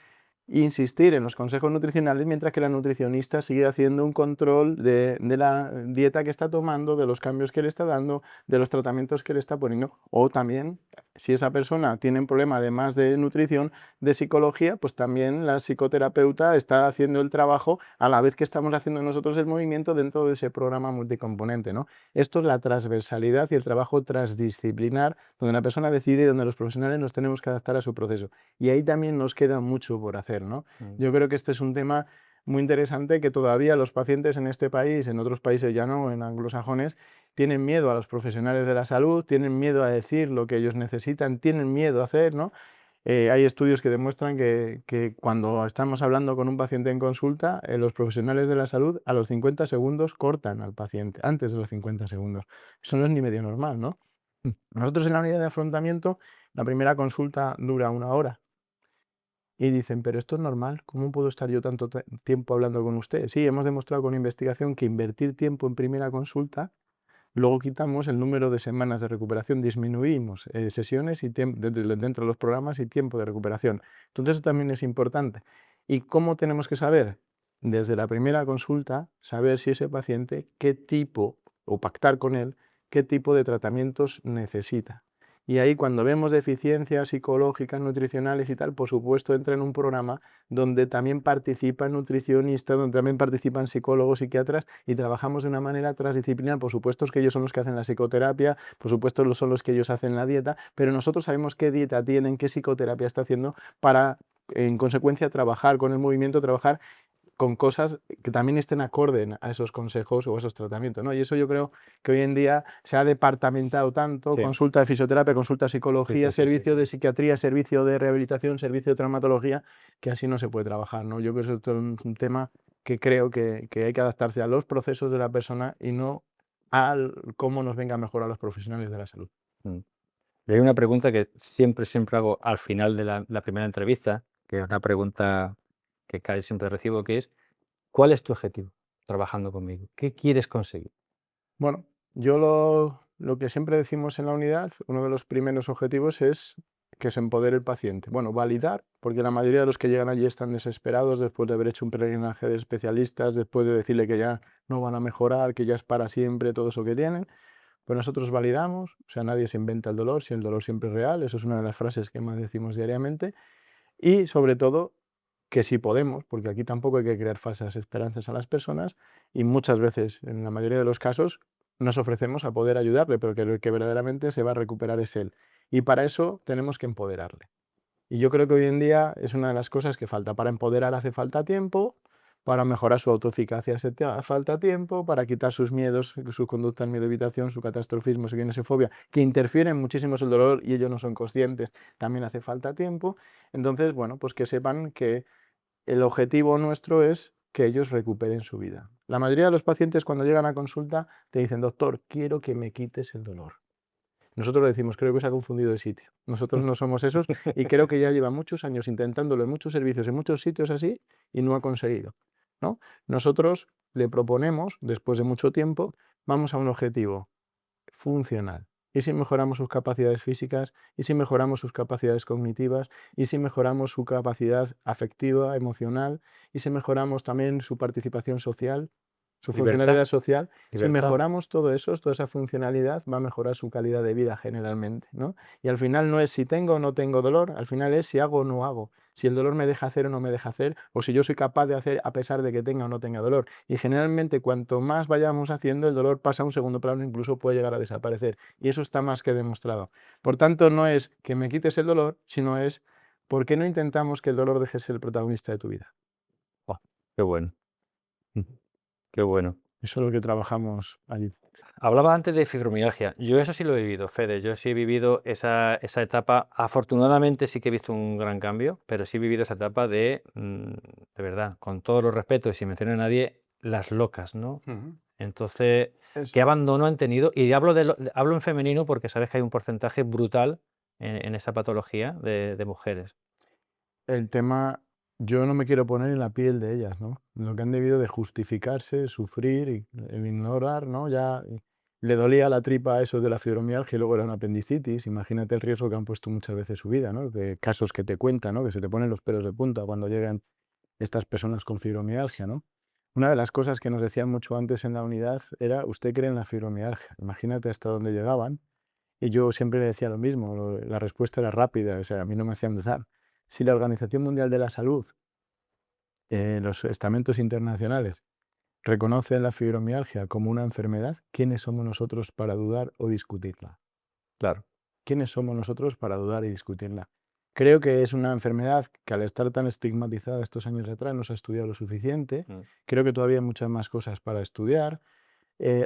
e insistir en los consejos nutricionales mientras que la nutricionista sigue haciendo un control de la dieta que está tomando, de los cambios que le está dando, de los tratamientos que le está poniendo. O también, si esa persona tiene un problema además de nutrición, de psicología, pues también la psicoterapeuta está haciendo el trabajo a la vez que estamos haciendo nosotros el movimiento dentro de ese programa multicomponente, ¿no? Esto es la transversalidad y el trabajo transdisciplinar, donde una persona decide y donde los profesionales nos tenemos que adaptar a su proceso. Y ahí también nos queda mucho por hacer, ¿no? Yo creo que este es un tema muy interesante que todavía los pacientes en este país, en otros países ya no, en anglosajones, tienen miedo a los profesionales de la salud, tienen miedo a decir lo que ellos necesitan, tienen miedo a hacer, ¿no? Hay estudios que demuestran que cuando estamos hablando con un paciente en consulta, los profesionales de la salud a los 50 segundos cortan al paciente, antes de los 50 segundos. Eso no es ni medio normal, ¿no? Nosotros en la unidad de afrontamiento, la primera consulta dura 1 hora. Y dicen, pero esto es normal, ¿cómo puedo estar yo tanto tiempo hablando con usted? Sí, hemos demostrado con investigación que invertir tiempo en primera consulta, luego quitamos el número de semanas de recuperación, disminuimos sesiones y dentro de los programas y tiempo de recuperación. Entonces eso también es importante. ¿Y cómo tenemos que saber? Desde la primera consulta, saber si ese paciente, qué tipo, o pactar con él, qué tipo de tratamientos necesita. Y ahí cuando vemos deficiencias psicológicas, nutricionales y tal, por supuesto entra en un programa donde también participan nutricionistas, donde también participan psicólogos, psiquiatras y trabajamos de una manera transdisciplinar. Por supuesto que ellos son los que hacen la psicoterapia, por supuesto son los que ellos hacen la dieta, pero nosotros sabemos qué dieta tienen, qué psicoterapia está haciendo para, en consecuencia, trabajar con el movimiento, trabajar con cosas que también estén acorde a esos consejos o a esos tratamientos, ¿no? Y eso yo creo que hoy en día se ha departamentado tanto, Sí, consulta de fisioterapia, consulta de sí, psicología, sí, sí, sí. servicio de psiquiatría, servicio de rehabilitación, servicio de traumatología, que así no se puede trabajar, ¿no? Yo creo que esto es un tema que creo que hay que adaptarse a los procesos de la persona y no al cómo nos venga mejor a los profesionales de la salud. Mm. Y hay una pregunta que siempre, siempre hago al final de la primera entrevista, que es una pregunta que casi siempre recibo, que es: ¿cuál es tu objetivo trabajando conmigo? ¿Qué quieres conseguir? Bueno, yo lo que siempre decimos en la unidad, uno de los primeros objetivos es que se empodere el paciente. Bueno, validar, porque la mayoría de los que llegan allí están desesperados después de haber hecho un peregrinaje de especialistas, después de decirle que ya no van a mejorar, que ya es para siempre todo eso que tienen. Pues nosotros validamos, o sea, nadie se inventa el dolor, si el dolor siempre es real, eso es una de las frases que más decimos diariamente. Y sobre todo, que si podemos, porque aquí tampoco hay que crear falsas esperanzas a las personas y muchas veces, en la mayoría de los casos, nos ofrecemos a poder ayudarle, pero que el que verdaderamente se va a recuperar es él. Y para eso tenemos que empoderarle. Y yo creo que hoy en día es una de las cosas que falta. Para empoderar hace falta tiempo, para mejorar su autoeficacia hace falta tiempo, para quitar sus miedos, su conducta en miedo evitación, su catastrofismo, su kinesiofobia, que interfieren muchísimo en el dolor y ellos no son conscientes, también hace falta tiempo. Entonces, bueno, pues que sepan que el objetivo nuestro es que ellos recuperen su vida. La mayoría de los pacientes cuando llegan a consulta te dicen, doctor, quiero que me quites el dolor. Nosotros le decimos, creo que se ha confundido de sitio. Nosotros no somos esos y creo que ya lleva muchos años intentándolo en muchos servicios, en muchos sitios así y no ha conseguido, ¿no? Nosotros le proponemos, después de mucho tiempo, vamos a un objetivo funcional. ¿Y si mejoramos sus capacidades físicas? ¿Y si mejoramos sus capacidades cognitivas? ¿Y si mejoramos su capacidad afectiva, emocional? ¿Y si mejoramos también su participación social, su Libertad, funcionalidad social? Si libertad. mejoramos todo eso, toda esa funcionalidad, va a mejorar su calidad de vida generalmente, ¿no? Y al final no es si tengo o no tengo dolor, al final es si hago o no hago, si el dolor me deja hacer o no me deja hacer, o si yo soy capaz de hacer a pesar de que tenga o no tenga dolor. Y generalmente cuanto más vayamos haciendo, el dolor pasa a un segundo plano, incluso puede llegar a desaparecer. Y eso está más que demostrado. Por tanto, no es que me quites el dolor, sino es ¿por qué no intentamos que el dolor deje de ser el protagonista de tu vida? Oh, qué bueno. Qué bueno. Eso es lo que trabajamos allí. Hablaba antes de fibromialgia. Yo eso sí lo he vivido, Fede. Yo sí he vivido esa etapa. Afortunadamente sí que he visto un gran cambio, pero sí he vivido esa etapa de verdad, con todos los respetos y sin mencionar a nadie, las locas, ¿no? Ujú. Entonces, Es- ¿qué abandono han tenido? Y hablo en femenino porque sabes que hay un porcentaje brutal en esa patología de mujeres. El tema, yo no me quiero poner en la piel de ellas, ¿no? Lo que han debido de justificarse, sufrir y el ignorar, ¿no? Ya le dolía la tripa a eso de la fibromialgia y luego era una apendicitis. Imagínate el riesgo que han puesto muchas veces su vida, ¿no? De casos que te cuentan, ¿no? Que se te ponen los pelos de punta cuando llegan estas personas con fibromialgia, ¿no? Una de las cosas que nos decían mucho antes en la unidad era, ¿usted cree en la fibromialgia? Imagínate hasta dónde llegaban. Y yo siempre le decía lo mismo, la respuesta era rápida, o sea, a mí no me hacían dudar. Si la Organización Mundial de la Salud, los estamentos internacionales, reconocen la fibromialgia como una enfermedad, ¿quiénes somos nosotros para dudar o discutirla? Claro, ¿quiénes somos nosotros para dudar y discutirla? Creo que es una enfermedad que al estar tan estigmatizada estos años atrás no se ha estudiado lo suficiente. Mm. Creo que todavía hay muchas más cosas para estudiar.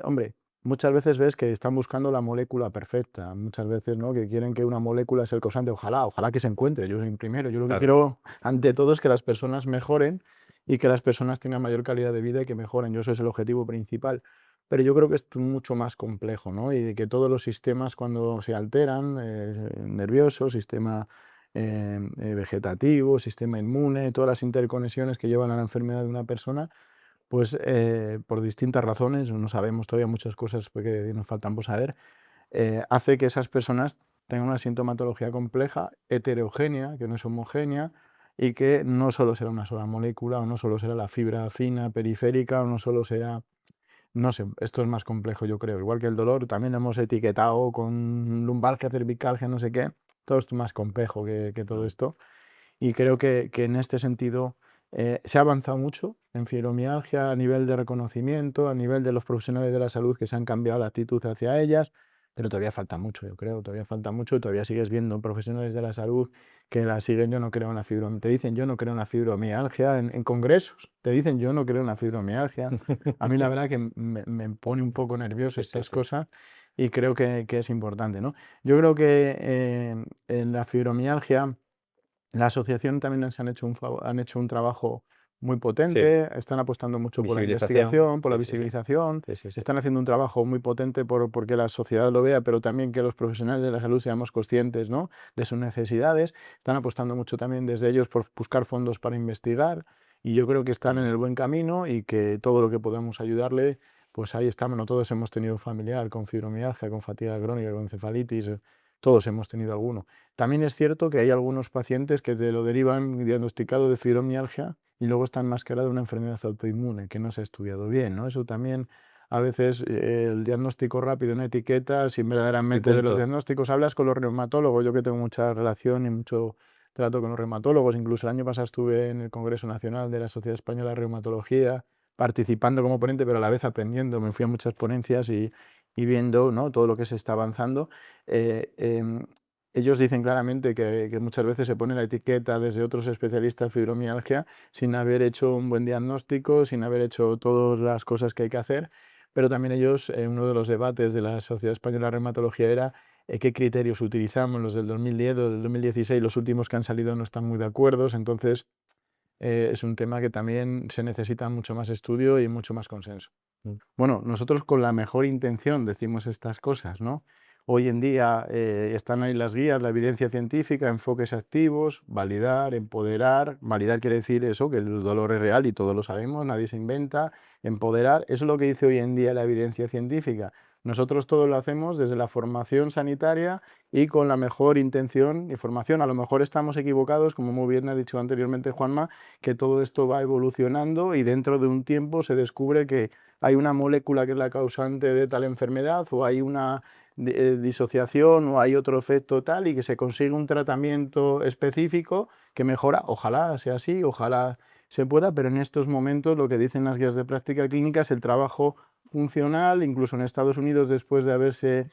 Hombre, muchas veces ves que están buscando la molécula perfecta, muchas veces, ¿no? Que quieren que una molécula es el causante. Ojalá que se encuentre, yo soy el primero. Yo lo que Claro. quiero, ante todo, es que las personas mejoren y que las personas tengan mayor calidad de vida y que mejoren. Yo ese es el objetivo principal. Pero yo creo que esto es mucho más complejo, ¿no? Y que todos los sistemas cuando se alteran, nervioso, sistema vegetativo, sistema inmune, todas las interconexiones que llevan a la enfermedad de una persona, pues por distintas razones, no sabemos todavía muchas cosas porque nos faltan por saber, hace que esas personas tengan una sintomatología compleja, heterogénea, que no es homogénea y que no solo será una sola molécula o no solo será la fibra fina periférica o no solo será, no sé, esto es más complejo yo creo, igual que el dolor también lo hemos etiquetado con lumbalgia, cervicalgia, no sé qué, todo esto es más complejo que todo Mm. esto. Y creo que en este sentido se ha avanzado mucho en fibromialgia a nivel de reconocimiento, a nivel de los profesionales de la salud que se han cambiado la actitud hacia ellas, pero todavía falta mucho, yo creo, todavía falta mucho y todavía sigues viendo profesionales de la salud que la siguen, yo no creo en la fibromialgia, te dicen yo no creo en la fibromialgia en congresos, te dicen yo no creo en la fibromialgia. A mí la verdad que me pone un poco nervioso Sí, sí, estas sí. cosas y creo que es importante, ¿no? Yo creo que en la fibromialgia la asociación también se han hecho un trabajo muy Sí, potente, están apostando mucho por la visibilización. investigación, por la Sí, sí, sí. visibilización, Sí, sí, sí. están haciendo un trabajo muy potente porque la sociedad lo vea, pero también que los profesionales de la salud seamos conscientes, ¿no? De sus necesidades. Están apostando mucho también desde ellos por buscar fondos para investigar y yo creo que están en Mm. el buen camino y que todo lo que podamos ayudarle, pues ahí estamos. No todos hemos tenido un familiar con fibromialgia, con fatiga crónica, con encefalitis, todos hemos tenido alguno. También es cierto que hay algunos pacientes que te lo derivan diagnosticado de fibromialgia y luego está enmascarada una enfermedad autoinmune que no se ha estudiado bien, ¿no? Eso también a veces el diagnóstico rápido en etiqueta, sin Y verdaderamente de los punto. diagnósticos, hablas con los reumatólogos, yo que tengo mucha relación y mucho trato con los reumatólogos, incluso el año pasado estuve en el Congreso Nacional de la Sociedad Española de Reumatología, participando como ponente, pero a la vez aprendiendo, me fui a muchas ponencias y viendo, ¿no? Todo lo que se está avanzando. Eh, em, Ellos dicen claramente que muchas veces se pone la etiqueta desde otros especialistas de fibromialgia sin haber hecho un buen diagnóstico, sin haber hecho todas las cosas que hay que hacer, pero también ellos, uno de los debates de la Sociedad Española de Reumatología era qué criterios utilizamos, los del 2010 o del 2016, los últimos que han salido no están muy de acuerdo, entonces es un tema que también se necesita mucho más estudio y mucho más consenso. Mm. Bueno, nosotros con la mejor intención decimos estas cosas, ¿no? Hoy en día están ahí las guías, la evidencia científica, enfoques activos, validar, empoderar. Validar quiere decir eso, que el dolor es real y todos lo sabemos, nadie se inventa. Empoderar, eso es lo que dice hoy en día la evidencia científica. Nosotros todo lo hacemos desde la formación sanitaria y con la mejor intención y formación. A lo mejor estamos equivocados, como muy bien ha dicho anteriormente Juanma, que todo esto va evolucionando y dentro de un tiempo se descubre que hay una molécula que es la causante de tal enfermedad o hay una disociación o hay otro efecto tal y que se consigue un tratamiento específico que mejora, ojalá sea así, ojalá se pueda, pero en estos momentos lo que dicen las guías de práctica clínica es el trabajo funcional, incluso en Estados Unidos después de haberse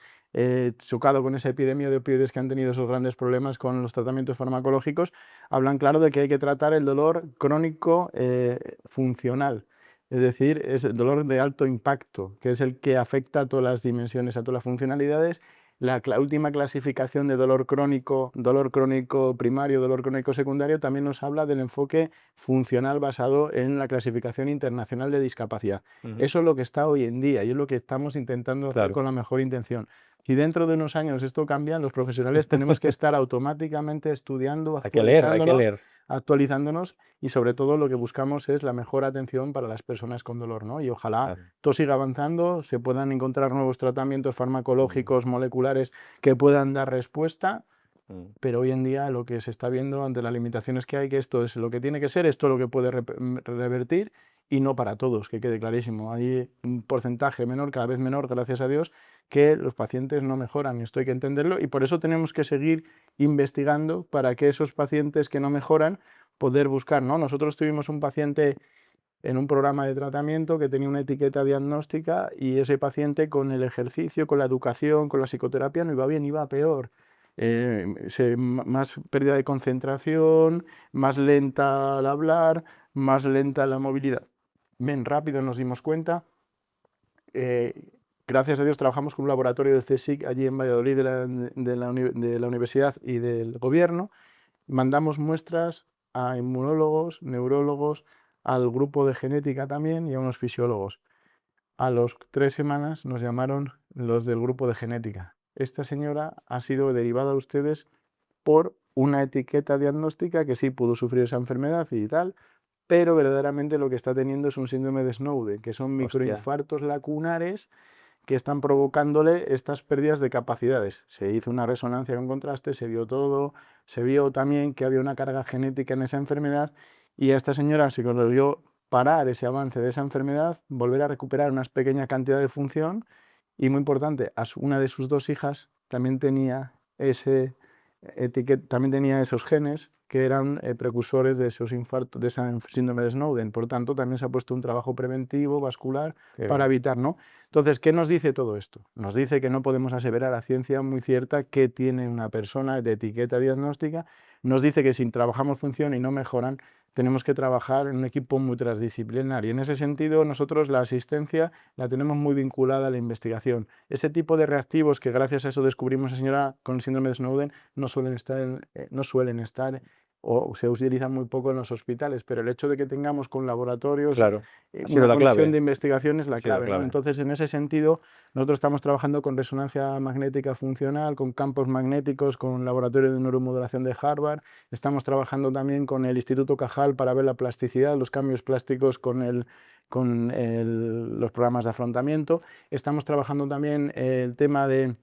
chocado con esa epidemia de opioides que han tenido esos grandes problemas con los tratamientos farmacológicos, hablan claro de que hay que tratar el dolor crónico funcional. Es decir, es el dolor de alto impacto, que es el que afecta a todas las dimensiones, a todas las funcionalidades. La última clasificación de dolor crónico primario, dolor crónico secundario, también nos habla del enfoque funcional basado en la clasificación internacional de discapacidad. Ujú. Eso es lo que está hoy en día y es lo que estamos intentando hacer Claro. con la mejor intención. Si dentro de unos años esto cambia, los profesionales tenemos que estar automáticamente estudiando, Hay que leer. actualizándonos y sobre todo lo que buscamos es la mejor atención para las personas con dolor, ¿no? Y ojalá Claro. todo siga avanzando, se puedan encontrar nuevos tratamientos Mm, farmacológicos, moleculares que puedan dar respuesta, mm. pero hoy en día lo que se está viendo ante las limitaciones que hay, que esto es lo que tiene que ser, esto es lo que puede revertir y no para todos, que quede clarísimo. Hay un porcentaje menor, cada vez menor, gracias a Dios, que los pacientes no mejoran y esto hay que entenderlo y por eso tenemos que seguir investigando para que esos pacientes que no mejoran poder buscar, ¿no? Nosotros tuvimos un paciente en un programa de tratamiento que tenía una etiqueta diagnóstica y ese paciente con el ejercicio, con la educación, con la psicoterapia no iba bien, iba peor. Más pérdida de concentración, más lenta al hablar, más lenta la movilidad. Bien, rápido nos dimos cuenta. Gracias a Dios trabajamos con un laboratorio de CSIC allí en Valladolid de la universidad y del gobierno. Mandamos muestras a inmunólogos, neurólogos, al grupo de genética también y a unos fisiólogos. A las 3 semanas nos llamaron los del grupo de genética. Esta señora ha sido derivada a ustedes por una etiqueta diagnóstica que sí pudo sufrir esa enfermedad y tal, pero verdaderamente lo que está teniendo es un síndrome de Snowden, que son Hostia. microinfartos lacunares que están provocándole estas pérdidas de capacidades. Se hizo una resonancia con contraste, se vio todo, se vio también que había una carga genética en esa enfermedad y a esta señora se consiguió parar ese avance de esa enfermedad, volver a recuperar una pequeña cantidad de función y muy importante, una de sus 2 hijas también tenía también tenía esos genes que eran precursores de esos infartos, de ese síndrome de Snowden. Por tanto, también se ha puesto un trabajo preventivo, vascular, para evitar, ¿no? Entonces, ¿qué nos dice todo esto? Nos dice que no podemos aseverar a ciencia muy cierta qué tiene una persona de etiqueta diagnóstica. Nos dice que si trabajamos función y no mejoran, tenemos que trabajar en un equipo muy transdisciplinar. Y en ese sentido, nosotros la asistencia la tenemos muy vinculada a la investigación. Ese tipo de reactivos que gracias a eso descubrimos a esa señora con síndrome de Snowden no suelen estar o se utilizan muy poco en los hospitales, pero el hecho de que tengamos con laboratorios Claro, ha sido una la conexión clave. de investigación es Ha la sido la clave, ¿no? clave. Entonces, en ese sentido, nosotros estamos trabajando con resonancia magnética funcional, con campos magnéticos, con laboratorio de neuromodulación de Harvard, estamos trabajando también con el Instituto Cajal para ver la plasticidad, los cambios plásticos los programas de afrontamiento, estamos trabajando también el tema de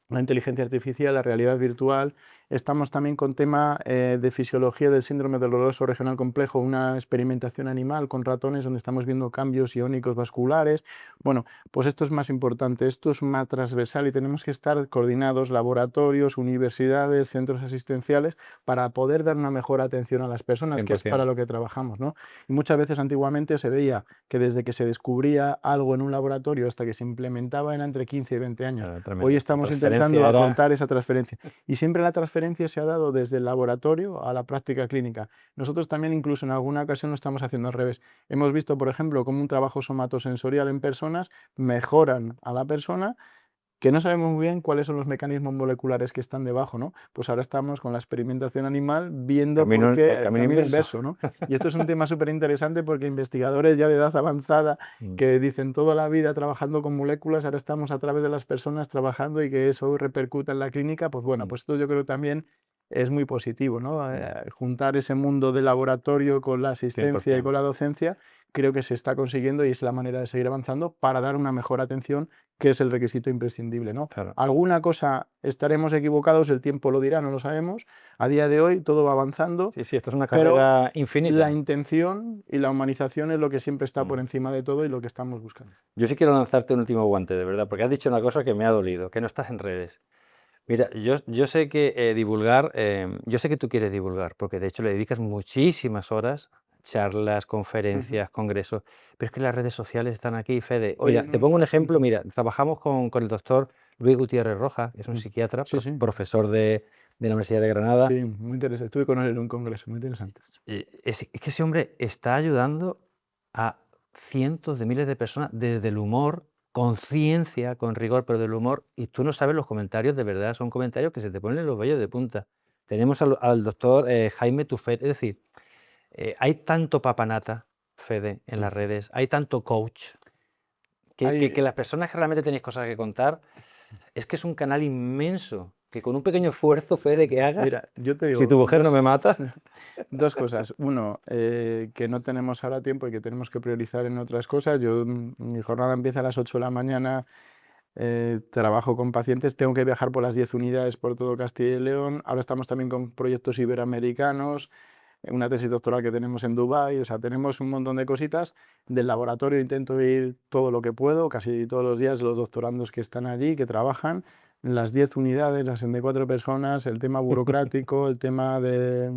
la inteligencia artificial, la realidad virtual. Estamos también con tema de fisiología del síndrome doloroso regional complejo, una experimentación animal con ratones donde estamos viendo cambios iónicos vasculares. Bueno, pues esto es más importante, esto es más transversal y tenemos que estar coordinados laboratorios, universidades, centros asistenciales para poder dar una mejor atención a las personas, que es 100%. para lo que trabajamos, ¿no? Y muchas veces antiguamente se veía que desde que se descubría algo en un laboratorio hasta que se implementaba era entre 15 y 20 años. Claro, tremendo. Hoy estamos La intentando transferencia era... acortar esa transferencia. Y siempre la transferencia se ha dado desde el laboratorio a la práctica clínica. Nosotros también incluso en alguna ocasión lo estamos haciendo al revés. Hemos visto, por ejemplo, cómo un trabajo somatosensorial en personas mejoran a la persona, que no sabemos muy bien cuáles son los mecanismos moleculares que están debajo, ¿no? Pues ahora estamos con la experimentación animal viendo por qué el camino camino inverso. inverso, ¿no? Y esto es un tema súper interesante porque investigadores ya de edad avanzada que dicen toda la vida trabajando con moléculas, ahora estamos a través de las personas trabajando y que eso repercuta en la clínica, pues bueno, pues esto yo creo también es muy positivo, ¿no? Juntar ese mundo de laboratorio con la asistencia y 100%. con la docencia, creo que se está consiguiendo y es la manera de seguir avanzando para dar una mejor atención, que es el requisito imprescindible, ¿no? Claro. Alguna cosa estaremos equivocados, el tiempo lo dirá, no lo sabemos. A día de hoy todo va avanzando. Sí, sí, esto es una pero carrera infinita. la intención y la humanización es lo que siempre está por encima de todo y lo que estamos buscando. Yo sí quiero lanzarte un último guante, de verdad, porque has dicho una cosa que me ha dolido, que no estás en redes. Mira, yo sé que divulgar, yo sé que tú quieres divulgar, porque de hecho le dedicas muchísimas horas, charlas, conferencias, congresos, pero es que las redes sociales están aquí, Fede. Oye, Mira, te pongo un ejemplo, mira, trabajamos con el doctor Luis Gutiérrez Rojas, que es un psiquiatra, Sí, sí. profesor de la Universidad de Granada. Sí, muy interesante. Estuve con él en un congreso, muy interesante. Es que ese hombre está ayudando a cientos de miles de personas desde el humor, con ciencia, con rigor, pero del humor, y tú no sabes los comentarios, de verdad, son comentarios que se te ponen los vellos de punta. Tenemos al doctor Jaime Tufet, es decir, hay tanto papanata, Fede, en las redes, hay tanto coach, que las personas que realmente tenéis cosas que contar, Es que es un canal inmenso, que con un pequeño esfuerzo, Fede, que hagas, Mira, yo te si digo tu mujer no me mata. dos cosas. Uno, que no tenemos ahora tiempo y que tenemos que priorizar en otras cosas. Yo, mi jornada empieza a las 8 de la mañana, trabajo con pacientes, tengo que viajar por las 10 unidades por todo Castilla y León. Ahora estamos también con proyectos iberoamericanos, una tesis doctoral que tenemos en Dubái, o sea, tenemos un montón de cositas. Del laboratorio intento ir todo lo que puedo, casi todos los días los doctorandos que están allí, que trabajan, las 10 unidades, las 64 personas, el tema burocrático, el tema de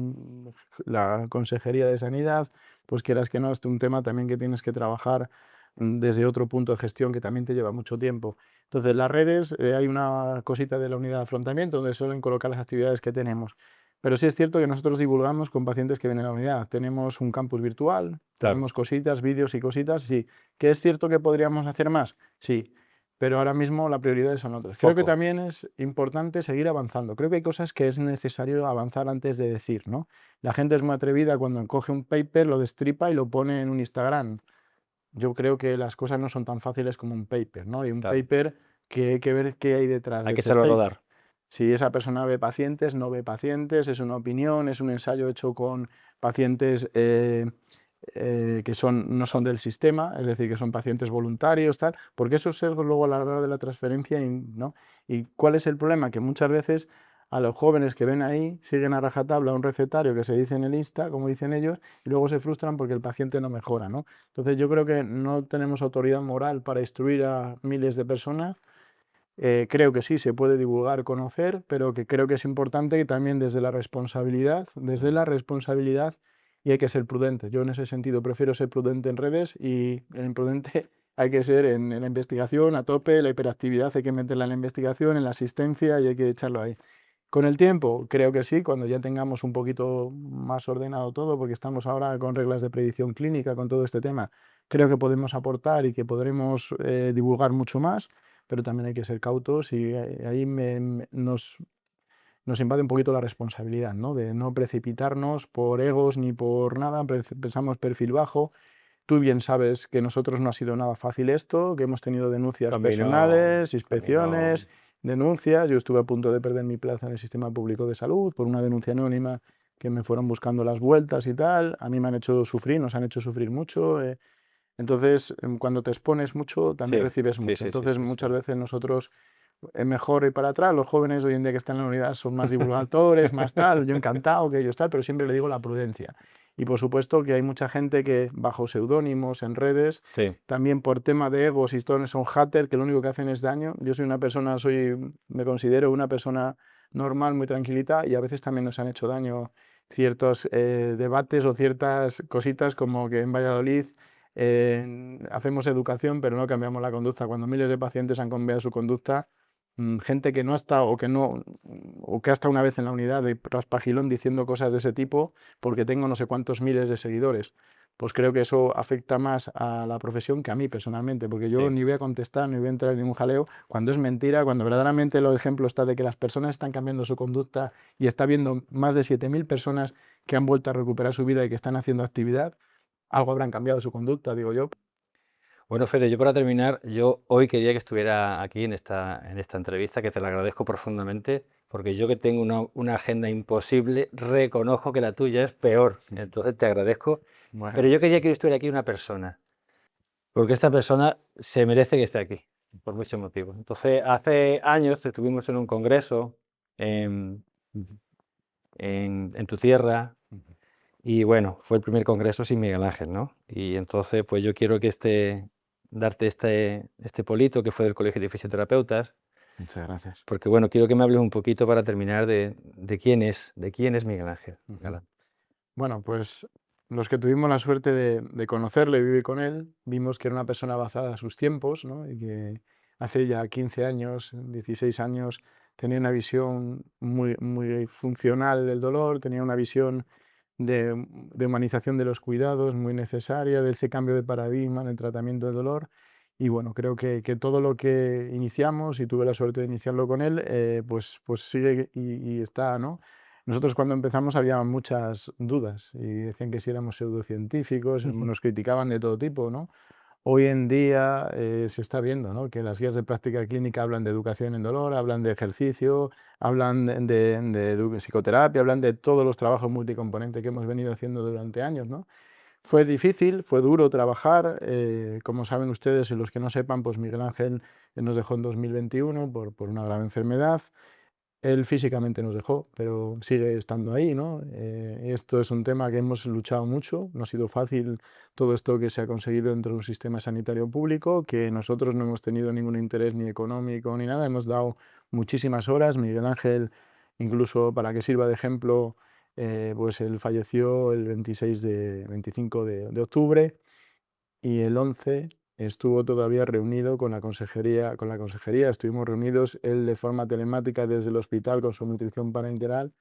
la Consejería de Sanidad, pues quieras que no, es un tema también que tienes que trabajar desde otro punto de gestión que también te lleva mucho tiempo. Entonces, las redes, hay una cosita de la unidad de afrontamiento donde suelen colocar las actividades que tenemos. Pero sí es cierto que nosotros divulgamos con pacientes que vienen a la unidad. Tenemos un campus virtual, Claro, tenemos cositas, vídeos y cositas, sí. ¿Que es cierto que podríamos hacer más? Sí, pero ahora mismo la prioridad son otras. Creo que foco. también es importante seguir avanzando. Creo que hay cosas que es necesario avanzar antes de decir, ¿no? La gente es muy atrevida cuando coge un paper, lo destripa y lo pone en un Instagram. Yo creo que las cosas no son tan fáciles como un paper, ¿no? Y un Claro. paper que hay que ver qué hay detrás Hay de que ese echarlo a paper. rodar. Si esa persona ve pacientes, no ve pacientes, es una opinión, es un ensayo hecho con pacientes que no son del sistema, es decir, que son pacientes voluntarios, tal, porque esos sesgos luego a la hora de la transferencia, ¿no? ¿Y cuál es el problema? Que muchas veces a los jóvenes que ven ahí siguen a rajatabla un recetario que se dice en el Insta, como dicen ellos, y luego se frustran porque el paciente no mejora, ¿no? Entonces yo creo que no tenemos autoridad moral para instruir a miles de personas. Creo que sí, se puede divulgar, conocer, pero que creo que es importante que también desde la responsabilidad, y hay que ser prudente. Yo en ese sentido prefiero ser prudente en redes y en imprudente hay que ser en la investigación a tope, la hiperactividad hay que meterla en la investigación, en la asistencia y hay que echarlo ahí. Con el tiempo, creo que sí, cuando ya tengamos un poquito más ordenado todo, porque estamos ahora con reglas de predicción clínica, con todo este tema, creo que podemos aportar y que podremos divulgar mucho más, pero también hay que ser cautos y ahí nos invade un poquito la responsabilidad, ¿no? De no precipitarnos por egos ni por nada, pensamos perfil bajo. Tú bien sabes que nosotros no ha sido nada fácil esto, que hemos tenido denuncias Camino, personales, camino. inspecciones, denuncias. Yo estuve a punto de perder mi plaza en el sistema público de salud por una denuncia anónima que me fueron buscando las vueltas y tal. A mí me han hecho sufrir, nos han hecho sufrir mucho. Entonces, cuando te expones mucho, también Sí, recibes sí, mucho. sí, sí, Entonces, sí, sí. muchas veces nosotros es mejor ir para atrás. Los jóvenes hoy en día que están en la unidad son más divulgadores, más tal. Yo encantado que ellos tal, pero siempre le digo la prudencia. Y por supuesto que hay mucha gente que bajo seudónimos en redes, Sí, también por tema de egos y todos son haters que lo único que hacen es daño. Yo soy una persona, me considero una persona normal, muy tranquilita y a veces también nos han hecho daño ciertos debates o ciertas cositas como que en Valladolid hacemos educación, pero no cambiamos la conducta. Cuando miles de pacientes han cambiado su conducta, gente que no ha estado o que no o que ha estado una vez en la unidad de raspagilón diciendo cosas de ese tipo, porque tengo no sé cuántos miles de seguidores. Pues creo que eso afecta más a la profesión que a mí personalmente, porque yo sí. ni voy a contestar ni voy a entrar en ningún jaleo cuando es mentira, cuando verdaderamente el ejemplo está de que las personas están cambiando su conducta y está viendo más de 7.000 personas que han vuelto a recuperar su vida y que están haciendo actividad, algo habrán cambiado su conducta, digo yo. Bueno, Fede, yo para terminar, yo hoy quería que estuviera aquí en esta entrevista, que te la agradezco profundamente, porque yo que tengo una agenda imposible, reconozco que la tuya es peor. Entonces te agradezco. Pero Bueno, yo quería que estuviera aquí una persona, porque esta persona se merece que esté aquí, por muchos motivos. Entonces, hace años estuvimos en un congreso en, ujú, en tu tierra. ujú. Y bueno, fue el primer congreso sin Miguel Ángel, ¿no? Y entonces, pues yo quiero darte este polito que fue del Colegio de Fisioterapeutas, Muchas gracias. porque bueno, quiero que me hables un poquito para terminar de quién es Miguel Ángel Ujú. Galán. Bueno, pues los que tuvimos la suerte de conocerle y vivir con él, vimos que era una persona avanzada a sus tiempos, ¿no? Y que hace ya 15 años, 16 años, tenía una visión muy, muy funcional del dolor, tenía una visión de humanización de los cuidados muy necesaria, de ese cambio de paradigma en el tratamiento del dolor. Y bueno, creo que todo lo que iniciamos, y tuve la suerte de iniciarlo con él, pues sigue y está, ¿no? Nosotros cuando empezamos había muchas dudas y decían que si éramos pseudocientíficos, nos criticaban de todo tipo, ¿no? Hoy en día se está viendo, ¿no?, que las guías de práctica clínica hablan de educación en dolor, hablan de ejercicio, hablan de psicoterapia, hablan de todos los trabajos multicomponentes que hemos venido haciendo durante años, ¿no? Fue difícil, fue duro trabajar. Como saben ustedes y los que no sepan, pues Miguel Ángel nos dejó en 2021 por una grave enfermedad. Él físicamente nos dejó, pero sigue estando ahí, ¿no? Esto es un tema que hemos luchado mucho. No ha sido fácil todo esto que se ha conseguido dentro de un sistema sanitario público, que nosotros no hemos tenido ningún interés ni económico ni nada. Hemos dado muchísimas horas. Miguel Ángel, incluso para que sirva de ejemplo, pues él falleció el 25 de octubre y el 11 estuvo todavía reunido con la consejería, estuvimos reunidos él de forma telemática desde el hospital con su nutrición parenteral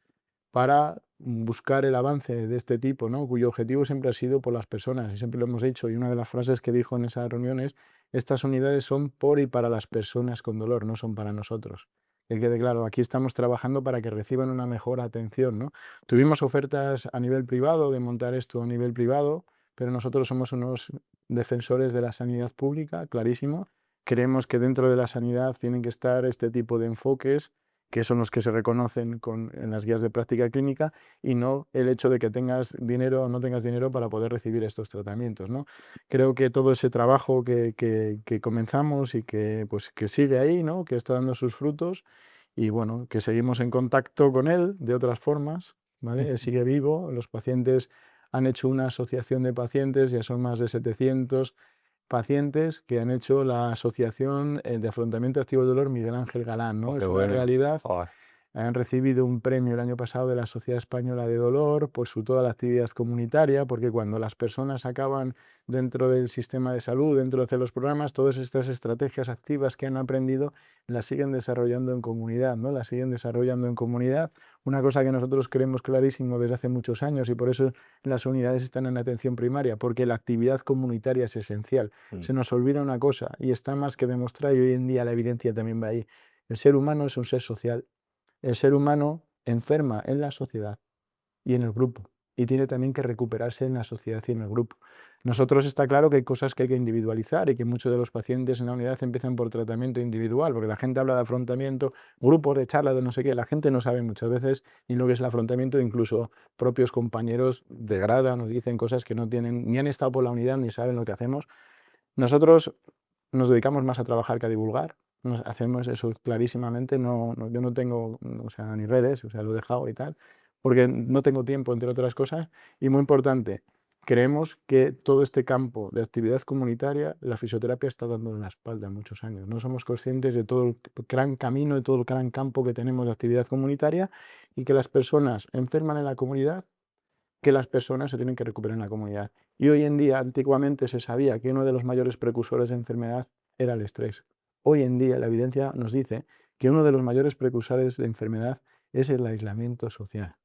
para buscar el avance de este tipo, ¿no?, cuyo objetivo siempre ha sido por las personas, y siempre lo hemos dicho, y una de las frases que dijo en esa reunión es: estas unidades son por y para las personas con dolor, no son para nosotros. Que quede claro, aquí estamos trabajando para que reciban una mejor atención, ¿no? Tuvimos ofertas a nivel privado de montar esto a nivel privado, pero nosotros somos unos defensores de la sanidad pública, clarísimo. Creemos que dentro de la sanidad tienen que estar este tipo de enfoques, que son los que se reconocen en las guías de práctica clínica, y no el hecho de que tengas dinero o no tengas dinero para poder recibir estos tratamientos, ¿no? Creo que todo ese trabajo que comenzamos y pues, que sigue ahí, ¿no?, que está dando sus frutos, y bueno, que seguimos en contacto con él de otras formas, ¿vale? Él sigue vivo, los pacientes han hecho una asociación de pacientes, ya son más de 700 pacientes que han hecho la asociación de afrontamiento activo del dolor Miguel Ángel Galán, Oh, ¿no? qué Es una bueno. realidad. Joder. Han recibido un premio el año pasado de la Sociedad Española de Dolor por toda la actividad comunitaria, porque cuando las personas acaban dentro del sistema de salud, dentro de hacer los programas, todas estas estrategias activas que han aprendido las siguen desarrollando en comunidad, ¿no? Las siguen desarrollando en comunidad, una cosa que nosotros creemos clarísimo desde hace muchos años, y por eso las unidades están en atención primaria, porque la actividad comunitaria es esencial. Mm. Se nos olvida una cosa, y está más que demostrado, y hoy en día la evidencia también va ahí: el ser humano es un ser social. El ser humano enferma en la sociedad y en el grupo, y tiene también que recuperarse en la sociedad y en el grupo. Nosotros, está claro que hay cosas que hay que individualizar, y que muchos de los pacientes en la unidad empiezan por tratamiento individual, porque la gente habla de afrontamiento, grupos de charla, de no sé qué, la gente no sabe muchas veces ni lo que es el afrontamiento, incluso propios compañeros degradan o dicen cosas que no tienen, ni han estado por la unidad, ni saben lo que hacemos. Nosotros nos dedicamos más a trabajar que a divulgar. Hacemos eso clarísimamente. Yo no tengo, o sea, ni redes, o sea, lo he dejado y tal, porque no tengo tiempo, entre otras cosas. Y muy importante, creemos que todo este campo de actividad comunitaria, la fisioterapia está dando en la espalda en muchos años. No somos conscientes de todo el gran camino, de todo el gran campo que tenemos de actividad comunitaria, y que las personas enferman en la comunidad, que las personas se tienen que recuperar en la comunidad. Y hoy en día, antiguamente se sabía que uno de los mayores precursores de enfermedad era el estrés. Hoy en día la evidencia nos dice que uno de los mayores precursores de enfermedad es el aislamiento social.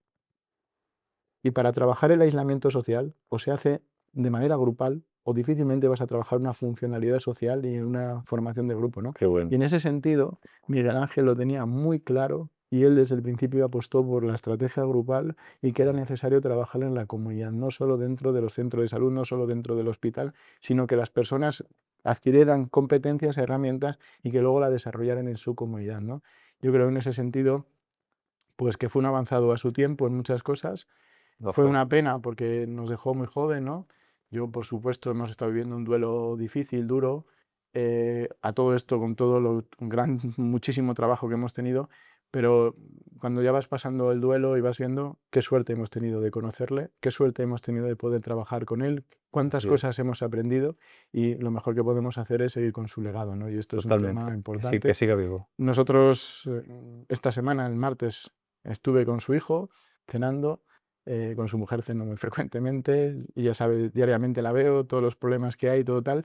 Y para trabajar el aislamiento social, o se hace de manera grupal, o difícilmente vas a trabajar una funcionalidad social y una formación de grupo, ¿no? Qué bueno. Y en ese sentido, Miguel Ángel lo tenía muy claro, y él desde el principio apostó por la estrategia grupal, y que era necesario trabajar en la comunidad, no solo dentro de los centros de salud, no solo dentro del hospital, sino que las personas adquirieran competencias, herramientas, y que luego la desarrollaran en su comunidad, ¿no? Yo creo en ese sentido, pues, que fue un avanzado a su tiempo en muchas cosas. Lo Fue fue. una pena porque nos dejó muy joven, ¿no? Yo, por supuesto, hemos estado viviendo un duelo difícil, duro, a todo esto, con todo lo muchísimo trabajo que hemos tenido, pero cuando ya vas pasando el duelo y vas viendo qué suerte hemos tenido de conocerle, qué suerte hemos tenido de poder trabajar con él, cuántas Así es. cosas hemos aprendido, y lo mejor que podemos hacer es seguir con su legado, ¿no? Y esto es un tema Totalmente. Que importante. siga vivo. Nosotros, esta semana, el martes, estuve con su hijo cenando, con su mujer ceno muy frecuentemente, y ya sabe, diariamente la veo, todos los problemas que hay, todo tal,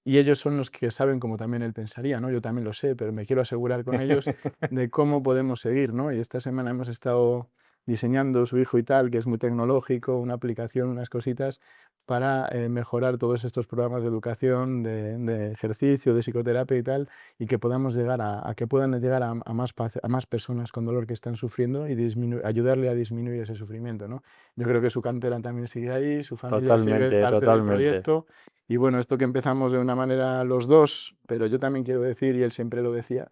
y ellos son los que saben cómo también él pensaría, ¿no? Yo también lo sé, pero me quiero asegurar con ellos de cómo podemos seguir, ¿no? Y esta semana hemos estado diseñando, su hijo y tal, que es muy tecnológico, una aplicación, unas cositas para mejorar todos estos programas de educación, de ejercicio, de psicoterapia y tal, y que podamos llegar a que puedan llegar a más personas con dolor que están sufriendo, y ayudarle a disminuir ese sufrimiento, ¿no? Yo creo que su cantera también sigue ahí, su familia sigue Totalmente, parte del totalmente. proyecto, Y bueno, esto que empezamos de una manera los dos, pero yo también quiero decir, y él siempre lo decía,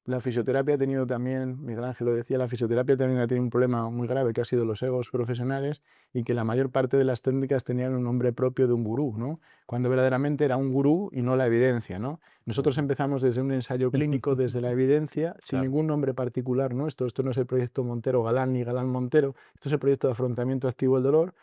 la fisioterapia ha tenido también, Miguel Ángel lo decía, la fisioterapia también ha tenido un problema muy grave que ha sido los egos profesionales y que la mayor parte de las técnicas tenían un nombre propio de un gurú, ¿no? Cuando verdaderamente era un gurú y no la evidencia, ¿no? Nosotros empezamos desde un ensayo clínico, desde la evidencia, sin Claro. ningún nombre particular nuestro. Esto no es el proyecto Montero Galán ni Galán Montero, esto es el proyecto de afrontamiento activo del dolor,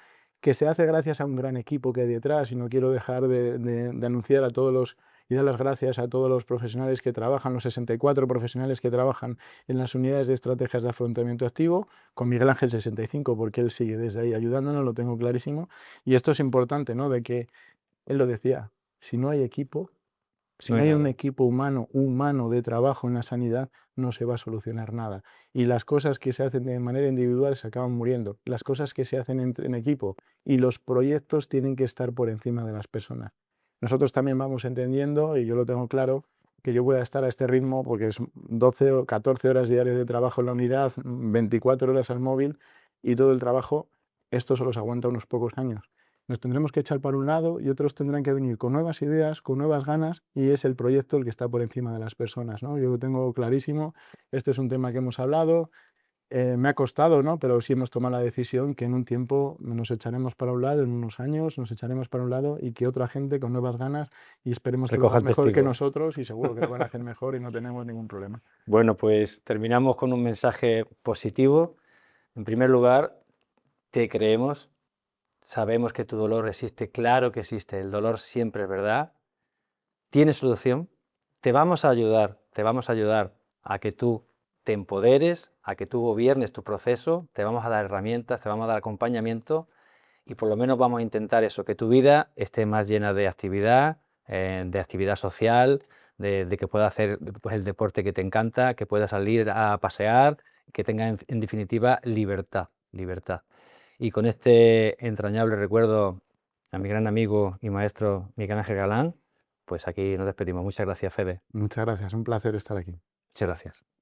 que se hace gracias a un gran equipo que hay detrás, y no quiero dejar de anunciar a todos los y dar las gracias a todos los profesionales que trabajan, los 64 profesionales que trabajan en las unidades de estrategias de afrontamiento activo, con Miguel Ángel 65, porque él sigue desde ahí ayudándonos, lo tengo clarísimo. Y esto es importante, ¿no? De que él lo decía, si no hay equipo, si No no hay hay un nada. equipo humano de trabajo en la sanidad, no se va a solucionar nada. Y las cosas que se hacen de manera individual se acaban muriendo. Las cosas que se hacen en equipo y los proyectos tienen que estar por encima de las personas. Nosotros también vamos entendiendo, y yo lo tengo claro, que yo voy a estar a este ritmo porque es 12 o 14 horas diarias de trabajo en la unidad, 24 horas al móvil, y todo el trabajo, esto solo se aguanta unos pocos años. Nos tendremos que echar para un lado y otros tendrán que venir con nuevas ideas, con nuevas ganas, y es el proyecto el que está por encima de las personas, ¿no? Yo lo tengo clarísimo. Este es un tema que hemos hablado, me ha costado, ¿no? Pero sí hemos tomado la decisión que en un tiempo nos echaremos para un lado, en unos años nos echaremos para un lado, y que otra gente con nuevas ganas, y esperemos que lo Recoja hagan el mejor que testigo. nosotros, y seguro que lo van a hacer mejor y no tenemos ningún problema. Bueno, pues terminamos con un mensaje positivo. En primer lugar, te creemos, sabemos que tu dolor existe, claro que existe, el dolor siempre es verdad, tiene solución, te vamos a ayudar a que tú te empoderes, a que tú gobiernes tu proceso, te vamos a dar herramientas, te vamos a dar acompañamiento y por lo menos vamos a intentar eso, que tu vida esté más llena de actividad social, de que puedas hacer pues, el deporte que te encanta, que puedas salir a pasear, que tengas en definitiva libertad, libertad. Y con este entrañable recuerdo a mi gran amigo y maestro Miguel Ángel Galán, pues aquí nos despedimos. Muchas gracias, Fede. Muchas gracias, un placer estar aquí. Muchas gracias.